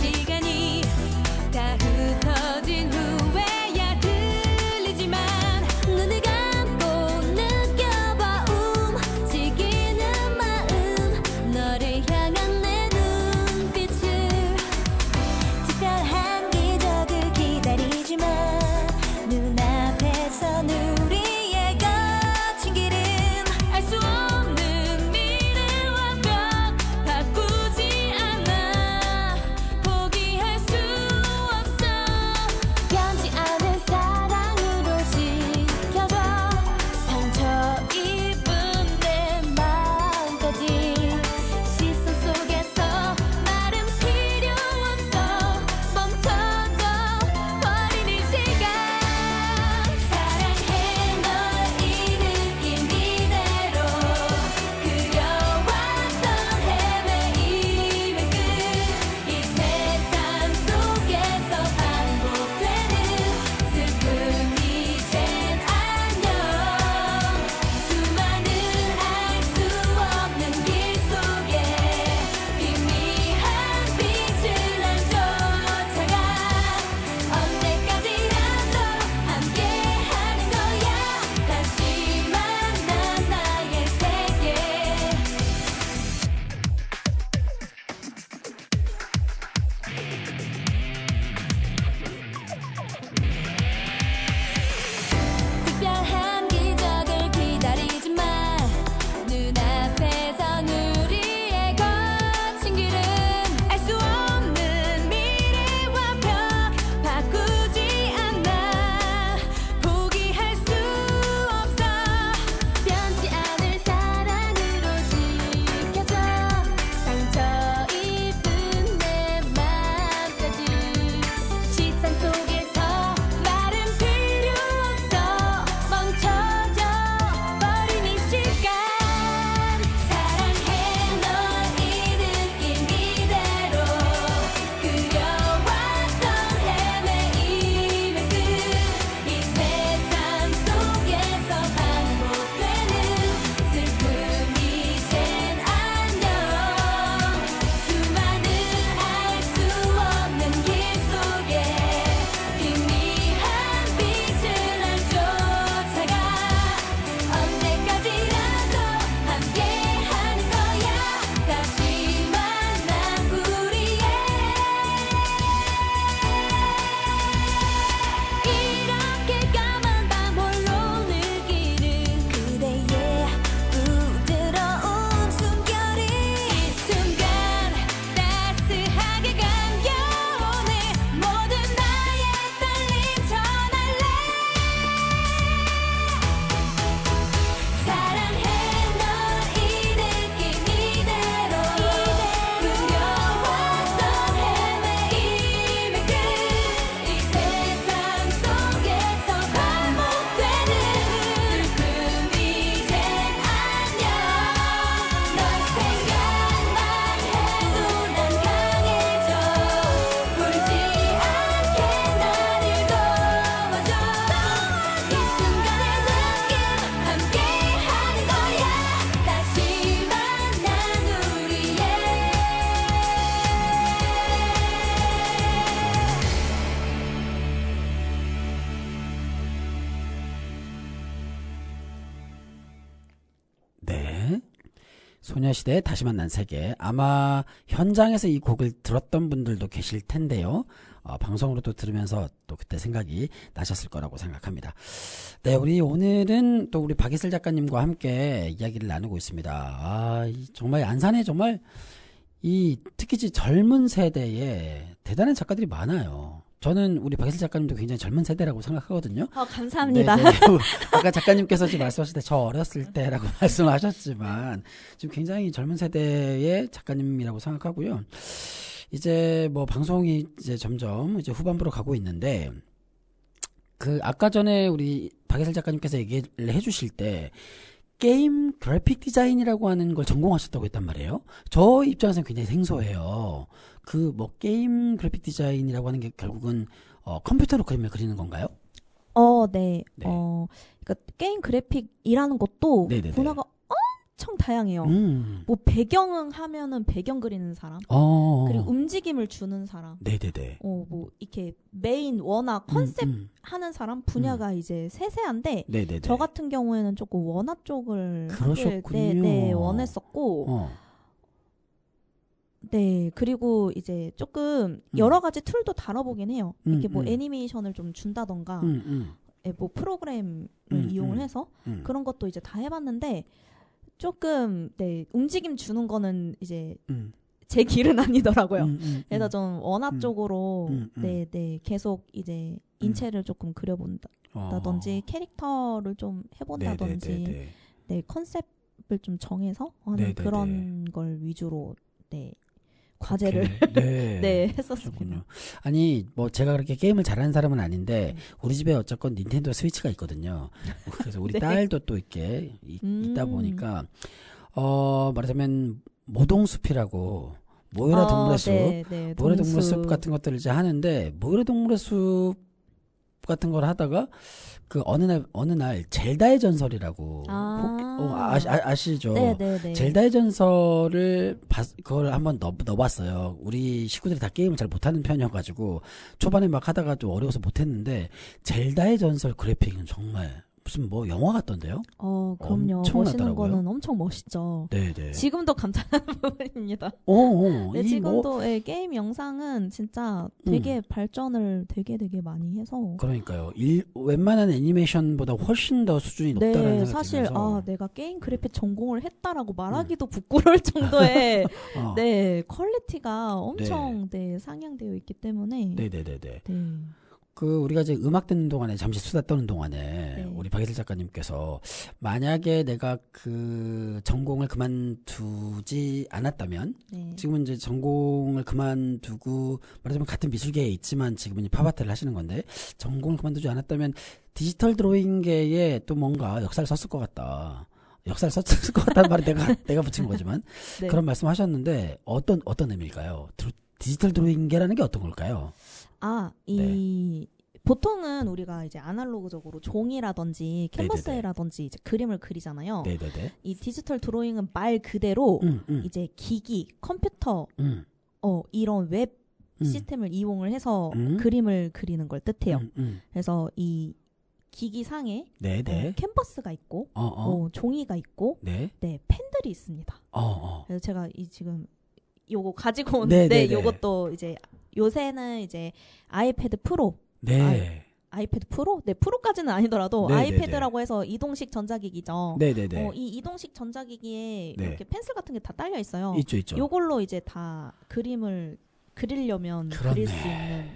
소녀시대의 다시 만난 세계. 아마 현장에서 이 곡을 들었던 분들도 계실 텐데요. 방송으로도 들으면서 또 그때 생각이 나셨을 거라고 생각합니다. 네, 우리 오늘은 또 우리 박예슬 작가님과 함께 이야기를 나누고 있습니다. 정말 안산에 정말 특히 젊은 세대에 대단한 작가들이 많아요. 저는 우리 박예슬 작가님도 굉장히 젊은 세대라고 생각하거든요. 감사합니다. 네, 아까 작가님께서 지금 말씀하실 때 저 어렸을 때라고 말씀하셨지만 지금 굉장히 젊은 세대의 작가님이라고 생각하고요. 이제 뭐 방송이 이제 점점 이제 후반부로 가고 있는데 아까 전에 우리 박예슬 작가님께서 얘기를 해주실 때 게임 그래픽 디자인이라고 하는 걸 전공하셨다고 했단 말이에요. 저 입장에서는 굉장히 생소해요. 뭐 게임 그래픽 디자인이라고 하는 게 결국은 컴퓨터로 그림을 그리는 건가요? 네. 그러니까 게임 그래픽이라는 것도 네네네. 분야가 엄청 다양해요. 뭐 배경을 하면은 배경 그리는 사람, 그리고 움직임을 주는 사람, 네네네. 뭐 이렇게 메인 원화 컨셉 하는 사람 분야가 이제 세세한데, 네네네. 저 같은 경우에는 조금 원화 쪽을 그러셨군요. 원했었고, 네, 그리고 이제 조금 여러 가지 툴도 다뤄보긴 해요. 이렇게 뭐 애니메이션을 좀 준다던가, 뭐 프로그램을 이용을 해서 그런 것도 이제 다 해봤는데, 조금 움직임 주는 거는 이제 제 길은 아니더라고요. 그래서 좀 원화 쪽으로 계속 이제 인체를 조금 그려본다든지 캐릭터를 좀 해본다든지 컨셉을 좀 정해서 하는 그런 걸 위주로 과제를 했었습니다. 아니 뭐 제가 그렇게 게임을 잘하는 사람은 아닌데 우리 집에 어쨌건 닌텐도 스위치가 있거든요. 그래서 우리 딸도 또 이렇게 있다 보니까 말하자면 모동숲이라고 모이라 동물의 숲, 모이라 동물의 숲 같은 것들을 이제 하는데 모이라 동물의 숲 같은 걸 하다가 어느 날 젤다의 전설이라고 아시죠? 네네네. 젤다의 전설을 그걸 한번 넣어봤어요. 우리 식구들이 다 게임을 잘 못하는 편이어가지고 초반에 막 하다가 좀 어려워서 못했는데 젤다의 전설 그래픽은 정말 무슨 뭐 영화 같던데요? 그럼요. 멋있는 거는 엄청 멋있죠. 네네. 지금도 감탄하는 부분입니다. 지금도 게임 영상은 진짜 되게 발전을 되게 많이 해서. 그러니까요. 웬만한 애니메이션보다 훨씬 더 수준이 높다는 생각이 사실 들면서. 내가 게임 그래픽 전공을 했다라고 말하기도 부끄러울 정도의 퀄리티가 엄청 상향되어 있기 때문에. 네네네네. 우리가 이제 음악 듣는 동안에 잠시 수다 떠는 동안에 우리 박예슬 작가님께서 만약에 내가 전공을 그만두지 않았다면 지금은 이제 전공을 그만두고 말하자면 같은 미술계에 있지만 지금은 팝아트를 하시는 건데 전공을 그만두지 않았다면 디지털 드로잉계에 또 뭔가 역사를 썼을 것 같다. 역사를 썼을 것 같다는 말을 내가 붙인 거지만 그런 말씀하셨는데 어떤 의미일까요? 디지털 드로잉계라는 게 어떤 걸까요? 보통은 우리가 이제 아날로그적으로 종이라든지 캔버스라든지 이제 그림을 그리잖아요. 네네네. 이 디지털 드로잉은 말 그대로 이제 기기, 컴퓨터, 이런 웹 시스템을 이용을 해서 그림을 그리는 걸 뜻해요. 그래서 이 기기상에 캔버스가 있고, 종이가 있고, 펜들이 있습니다. 그래서 제가 지금 요거 가지고 오는데 요것도 이제 요새는 이제 아이패드 프로, 아이패드 프로? 프로까지는 아니더라도 아이패드라고 해서 이동식 전자기기죠. 이 이동식 전자기기에 이렇게 펜슬 같은 게 다 딸려 있어요. 있죠. 요걸로 이제 다 그림을 그리려면 그릴 수 있는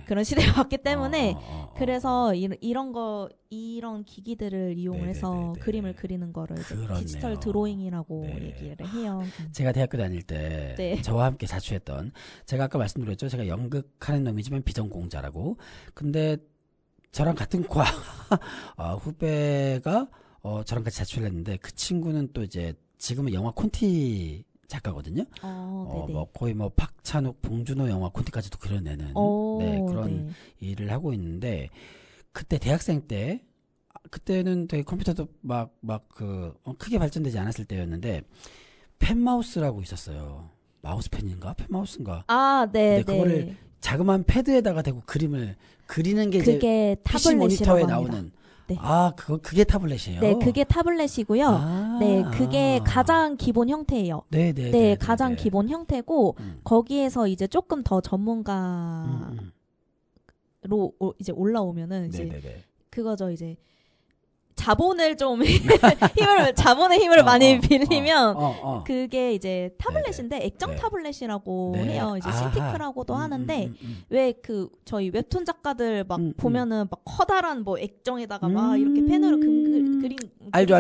그런 시대가 왔기 때문에 그래서 이런 기기들을 이용해서 그림을 그리는 거를 이제 디지털 드로잉이라고 얘기를 해요. 제가 대학교 다닐 때 저와 함께 자취했던 제가 아까 말씀드렸죠. 제가 연극하는 놈이지만 비전공자라고. 근데 저랑 같은 과 후배가 저랑 같이 자취를 했는데 그 친구는 또 이제 지금은 영화 콘티 작가거든요. 뭐 거의 뭐 박찬욱, 봉준호 영화 콘티까지도 그려내는 그런 일을 하고 있는데 그때 대학생 때 그때는 되게 컴퓨터도 막 크게 발전되지 않았을 때였는데 펜마우스라고 있었어요. 마우스펜인가? 펜마우스인가? 그거를 자그마한 패드에다가 대고 그림을 그리는 게 이제 PC 모니터에 나오는 네. 그게 타블렛이에요? 네, 그게 타블렛이고요. 네, 그게 가장 기본 형태예요. 네, 가장 기본 형태고, 거기에서 이제 조금 더 전문가로 이제 올라오면은, 이제, 그거죠, 이제. 자본의 힘을 많이 빌리면 그게 이제 타블렛인데 액정 타블렛이라고 해요. 이제 신티크라고도 하는데 왜 저희 웹툰 작가들 막 보면은 막 커다란 뭐 액정에다가 막 이렇게 펜으로 그림 알죠.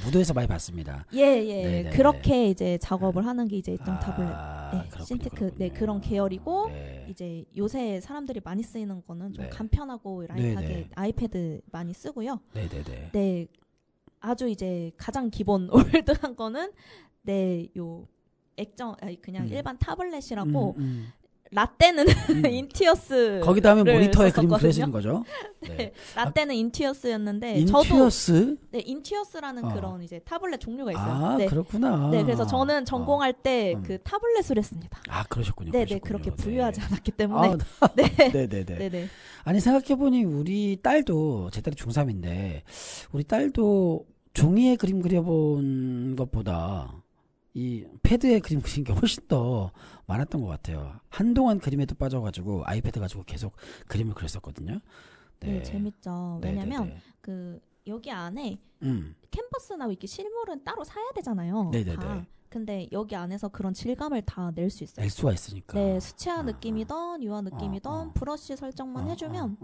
무도에서 많이 봤습니다. 예. 그렇게 이제 작업을 하는 게 이제 액정 타블렛. 신티크 그런 계열이고 이제 요새 사람들이 많이 쓰이는 거는 좀 간편하고 라이트하게 아이패드 많이 쓰고요. 네, 아주 이제 가장 기본 올드한 거는 요 액정 그냥 일반 타블렛이라고 라떼는 인티어스 거기다 하면 모니터에 그림 그려지는 거죠? 네. 라떼는 인티어스였는데 인티어스? 저도 인티어스라는 그런 이제 타블렛 종류가 있어요. 그렇구나. 네, 그래서 저는 전공할 때 그 타블렛을 했습니다. 그러셨군요. 네, 그렇게 부유하지 않았기 때문에. 네. 아니 생각해보니 우리 딸도 제 딸이 중3인데 우리 딸도 종이에 그림 그려본 것보다 이 패드에 그림 그린 게 훨씬 더 많았던 것 같아요. 한동안 그림에도 빠져가지고 아이패드 가지고 계속 그림을 그렸었거든요. 네, 재밌죠. 왜냐면 여기 안에 캔버스나 이렇게 실물은 따로 사야 되잖아요. 다. 근데 여기 안에서 그런 질감을 다 낼 수 있어요. 낼 수가 있으니까. 네, 수채화 느낌이던 유화 느낌이던 브러쉬 설정만 해주면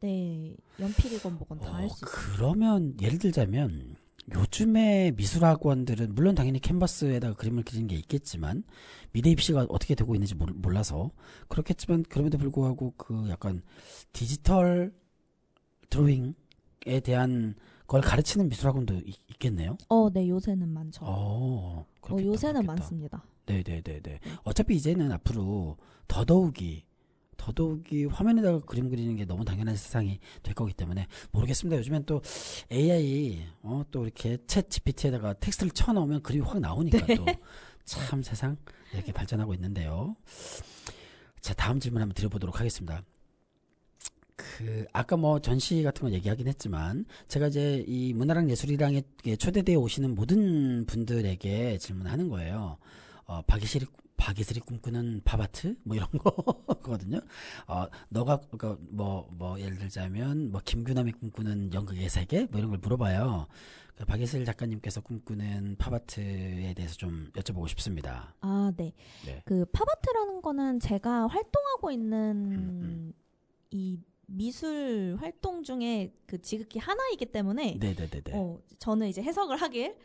네, 연필이건 뭐건 다 할 수 있어요. 그러면 예를 들자면 요즘에 미술학원들은 물론 당연히 캔버스에다가 그림을 그리는 게 있겠지만 미대 입시가 어떻게 되고 있는지 몰라서 그렇겠지만 그럼에도 불구하고 그 약간 디지털 드로잉에 대한 걸 가르치는 미술학원도 있겠네요? 네, 요새는 많죠. 요새는 많습니다. 네네네네. 어차피 이제는 앞으로 더더욱이 화면에다가 그림 그리는 게 너무 당연한 세상이 될 거기 때문에 모르겠습니다. 요즘엔 또 AI 또 이렇게 챗 GPT에다가 텍스트를 쳐넣으면 그림이 확 나오니까 또 참 세상 이렇게 발전하고 있는데요. 자, 다음 질문 한번 드려보도록 하겠습니다. 아까 뭐 전시 같은 거 얘기하긴 했지만 제가 이제 이 문화랑 예술이랑에 초대되어 오시는 모든 분들에게 질문하는 거예요. 박예슬이 꿈꾸는 팝아트 뭐 이런 거거든요. 너가 뭐 예를 들자면 뭐 김규남이 꿈꾸는 연극의 세계 뭐 이런 걸 물어봐요. 박예슬 작가님께서 꿈꾸는 팝아트에 대해서 좀 여쭤보고 싶습니다. 네. 그 팝아트라는 거는 제가 활동하고 있는 이 미술 활동 중에 그 지극히 하나이기 때문에 저는 이제 해석을 하길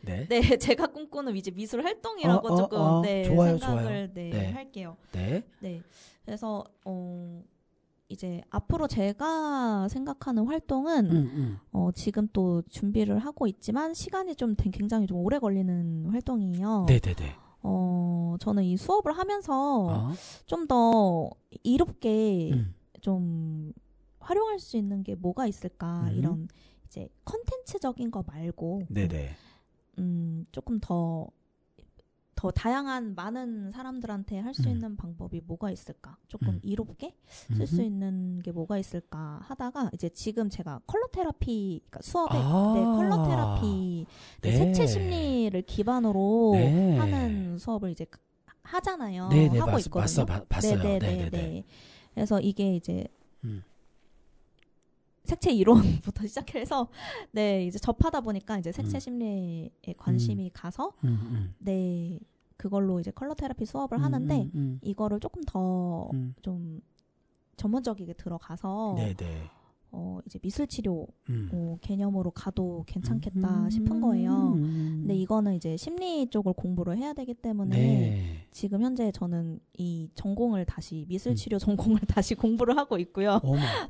제가 꿈꾸는 이제 미술 활동이라고 조금 좋아요, 생각을 할게요. 네. 그래서 이제 앞으로 제가 생각하는 활동은 지금 또 준비를 하고 있지만 시간이 좀 굉장히 좀 오래 걸리는 활동이에요. 저는 이 수업을 하면서 좀 더 이롭게 좀 활용할 수 있는 게 뭐가 있을까 이런 이제 컨텐츠적인 거 말고 조금 더 다양한 많은 사람들한테 할 수 있는 방법이 뭐가 있을까 조금 이롭게 쓸 수 있는 게 뭐가 있을까 하다가 이제 지금 제가 컬러 테라피 그러니까 수업에 컬러 테라피 색채 심리를 기반으로 하는 수업을 이제 하잖아요. 하고 있거든요. 봤어요. 그래서 이게 이제 색채 이론부터 시작해서 이제 접하다 보니까 이제 색채 심리에 관심이 가서 그걸로 이제 컬러 테라피 수업을 하는데 이거를 조금 더 좀 전문적이게 들어가서 이제 미술 치료 개념으로 가도 괜찮겠다 싶은 거예요. 근데 이거는 이제 심리 쪽을 공부를 해야 되기 때문에 지금 현재 저는 이 전공을 다시 미술 치료 전공을 다시 공부를 하고 있고요.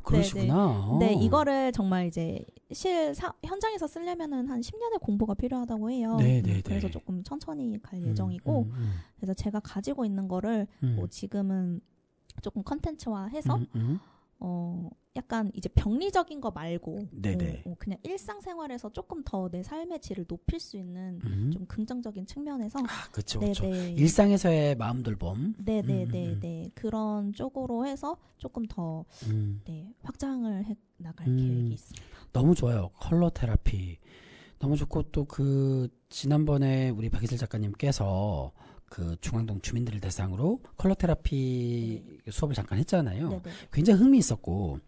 그러시구나. 네, 이거를 정말 이제 현장에서 쓰려면은 한 10년의 공부가 필요하다고 해요. 그래서 조금 천천히 갈 예정이고 그래서 제가 가지고 있는 거를 뭐 지금은 조금 컨텐츠화해서 약간 이제 병리적인 거 말고 그냥 일상생활에서 조금 더 내 삶의 질을 높일 수 있는 좀 긍정적인 측면에서 그렇죠. 일상에서의 마음 돌봄 그런 쪽으로 해서 조금 더 확장을 해 나갈 계획이 있습니다. 너무 좋아요. 컬러 테라피 너무 좋고 또 그 지난번에 우리 박희슬 작가님께서 그 중앙동 주민들을 대상으로 컬러 테라피 수업을 잠깐 했잖아요. 네네. 굉장히 흥미있었고,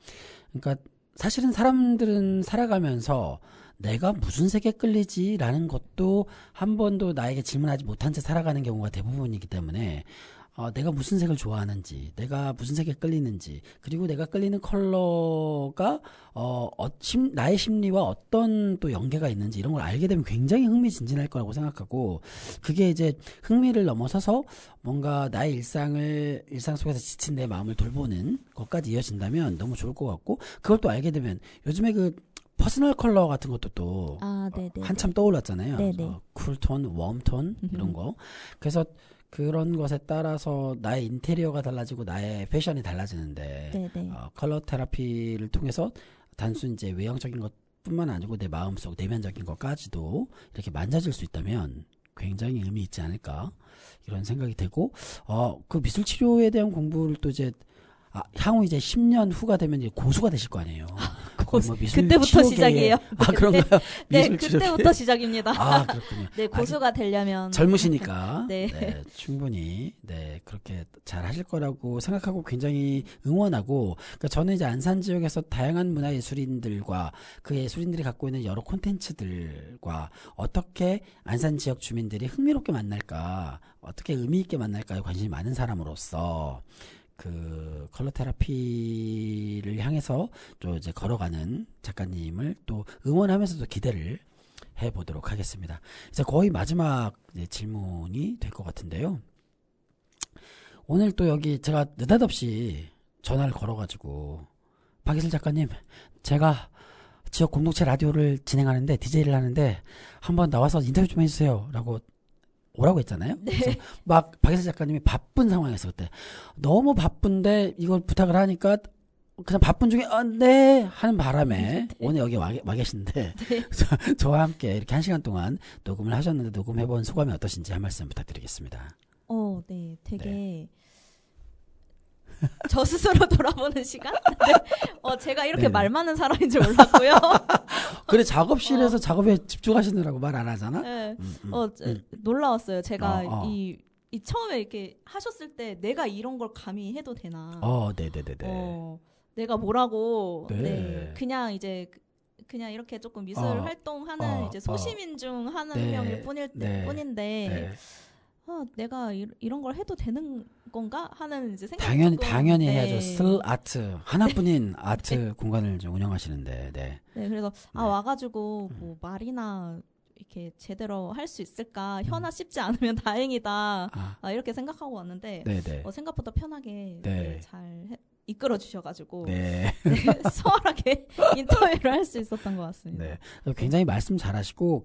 그러니까 사실은 사람들은 살아가면서 내가 무슨 색에 끌리지라는 것도 한 번도 나에게 질문하지 못한 채 살아가는 경우가 대부분이기 때문에 내가 무슨 색을 좋아하는지, 내가 무슨 색에 끌리는지, 그리고 내가 끌리는 컬러가 나의 심리와 어떤 또 연계가 있는지 이런 걸 알게 되면 굉장히 흥미진진할 거라고 생각하고, 그게 이제 흥미를 넘어서서 뭔가 나의 일상 속에서 지친 내 마음을 돌보는 것까지 이어진다면 너무 좋을 것 같고, 그걸 또 알게 되면 요즘에 그 퍼스널 컬러 같은 것도 또 한참 떠올랐잖아요. 쿨톤, 웜톤 이런 거. 그래서 그런 것에 따라서 나의 인테리어가 달라지고 나의 패션이 달라지는데 컬러 테라피를 통해서 단순 이제 외형적인 것뿐만 아니고 내 마음속 내면적인 것까지도 이렇게 만져질 수 있다면 굉장히 의미 있지 않을까 이런 생각이 되고, 그 미술 치료에 대한 공부를 또 이제 향후 이제 10년 후가 되면 이제 고수가 되실 거 아니에요. 뭐 그때부터 시작이에요. 그런가요? 네, 그때부터 시작입니다. 그렇군요. 네, 고수가 되려면 젊으시니까 네, 충분히 그렇게 잘 하실 거라고 생각하고 굉장히 응원하고, 그러니까 저는 이제 안산 지역에서 다양한 문화 예술인들과 그 예술인들이 갖고 있는 여러 콘텐츠들과 어떻게 안산 지역 주민들이 흥미롭게 만날까, 어떻게 의미 있게 만날까에 관심이 많은 사람으로서 그 컬러 테라피를 향해서 또 이제 걸어가는 작가님을 또 응원하면서도 기대를 해보도록 하겠습니다. 이제 거의 마지막 질문이 될 것 같은데요. 오늘 또 여기 제가 느닷없이 전화를 걸어가지고, 박희슬 작가님, 제가 지역 공동체 라디오를 진행하는데 DJ를 하는데 한번 나와서 인터뷰 좀 해주세요 라고 오라고 했잖아요. 그래서 막 박희슬 작가님이 바쁜 상황에서 그때 너무 바쁜데 이걸 부탁을 하니까 그냥 바쁜 중에 네 하는 바람에 오늘 여기 와 계신데 저와 함께 이렇게 1시간 동안 녹음을 하셨는데, 녹음해본 소감이 어떠신지 한 말씀 부탁드리겠습니다. 네, 되게 저 스스로 돌아보는 시간? 제가 이렇게 말 많은 사람인 줄 몰랐고요. 그래, 작업실에서 작업에 집중하시느라고 말 안 하잖아? 네. 놀라웠어요. 제가 이 처음에 이렇게 하셨을 때 내가 이런 걸 감히 해도 되나. 네네네네. 내가 뭐라고. 그냥 이제 그냥 이렇게 조금 미술 활동하는 이제 소시민 중 한 명일 뿐인데. 내가 이런 걸 해도 되는 건가 하는 이제 생각이 당연히 해야죠. 슬 아트 하나뿐인 아트 공간을 좀 운영하시는데. 그래서 와가지고 뭐 말이나 이렇게 제대로 할 수 있을까, 혀나 씹지 않으면 다행이다. 이렇게 생각하고 왔는데 생각보다 편하게 잘 이끌어 주셔가지고 수월하게 인터뷰를 할 수 있었던 것 같습니다. 굉장히 말씀 잘하시고,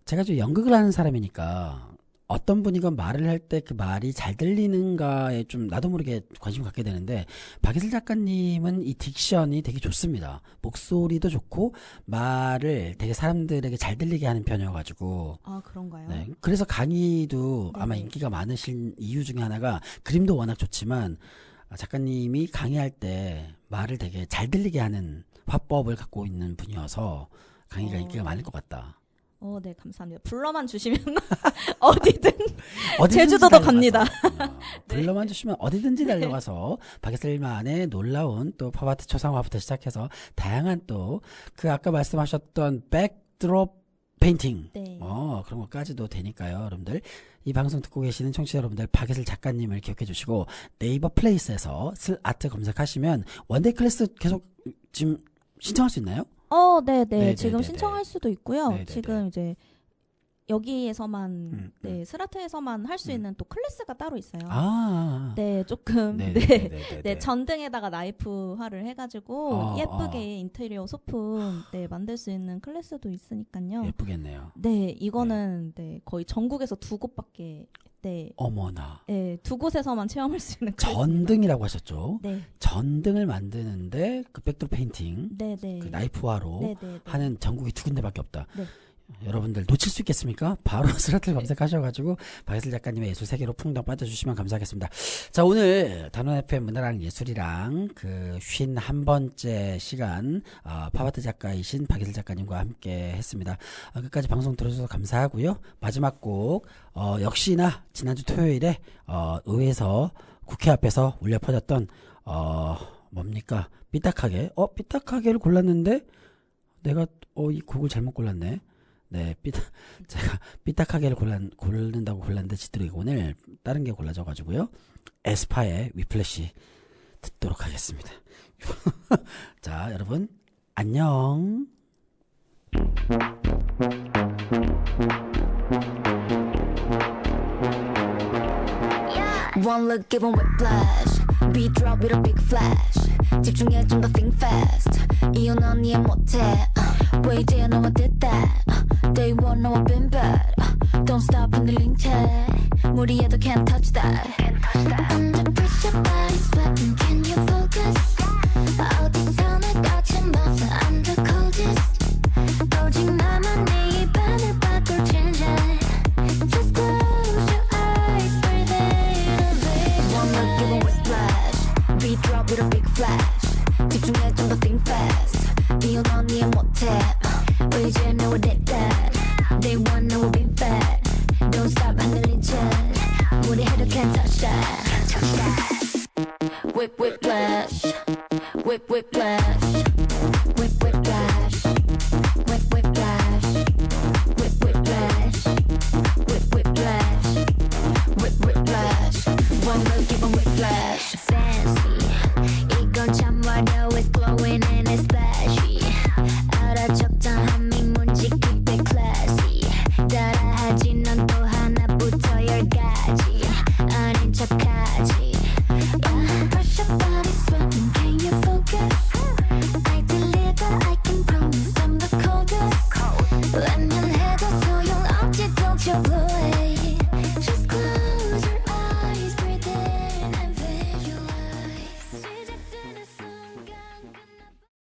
제가 좀 연극을 하는 사람이니까 어떤 분이건 말을 할 때 그 말이 잘 들리는가에 좀 나도 모르게 관심 갖게 되는데, 박희슬 작가님은 이 딕션이 되게 좋습니다. 목소리도 좋고 말을 되게 사람들에게 잘 들리게 하는 편이어가지고. 그런가요? 그래서 강의도 아마 인기가 많으신 이유 중에 하나가, 그림도 워낙 좋지만 작가님이 강의할 때 말을 되게 잘 들리게 하는 화법을 갖고 있는 분이어서 강의가 인기가 많을 것 같다. 네, 감사합니다. 불러만 주시면 어디든 제주도도 갑니다. 불러만 주시면 어디든지 달려가서 박희슬만의 놀라운 또 팝아트 초상화부터 시작해서 다양한 또 그 아까 말씀하셨던 백드롭 페인팅 그런 것까지도 되니까요. 여러분들 이 방송 듣고 계시는 청취자 여러분들, 박희슬 작가님을 기억해 주시고 네이버 플레이스에서 슬 아트 검색하시면 원데이 클래스 계속 지금 신청할 수 있나요? 네네. 지금 신청할 수도 있고요. 지금 이제 여기에서만 스라트에서만 할 수 있는 또 클래스가 따로 있어요. 조금 전등에다가 나이프화를 해가지고 예쁘게 인테리어 소품 만들 수 있는 클래스도 있으니까요. 예쁘겠네요. 이거는 거의 전국에서 2곳밖에 어머나. 두 곳에서만 체험할 수 있는 전등이라고 하셨죠? 전등을 만드는데 그 백드롭 페인팅, 그 나이프화로 하는 전국이 2군데밖에 없다. 여러분들 놓칠 수 있겠습니까? 바로 스라틀 검색하셔가지고 박예슬 작가님의 예술 세계로 풍덩 빠져주시면 감사하겠습니다. 자, 오늘 단원 FM 문화랑 예술이랑 그 51번째 시간 팝아트 작가이신 박예슬 작가님과 함께 했습니다. 끝까지 방송 들어주셔서 감사하고요. 마지막 곡 역시나 지난주 토요일에 의회에서 국회 앞에서 울려 퍼졌던 뭡니까? 삐딱하게 삐딱하게를 골랐는데 내가 이 곡을 잘못 골랐네. 네, 제가 삐딱하게를 고른다고 골랐는데 지들이 오늘 다른 게 골라져가지고요. 에스파의 위플래시 듣도록 하겠습니다. 자, 여러분 안녕. One look given whiplash Beat drop with a big flash 집중해 좀 더 think fast 이혼 언니 못해 왜 이제 너와 did that Day one 너와 been bad Don't stop 흔들린 채 무리해도 can't touch that Under pressure body sweating Can you focus 어디서 날 거친 밤새 I'm the coldest 오직 나만 네 입안을 바꿀 change it Just close your eyes breathe in One look give a whiplash Beat drop with a big flash 집중해 좀 더 think fast 이혼 언니 못해 왜 이제 너와 did that Day one 너와 been bad Don't stop 흔들린 채 무리해도 can't touch that Whip whiplash Whip whiplash Whip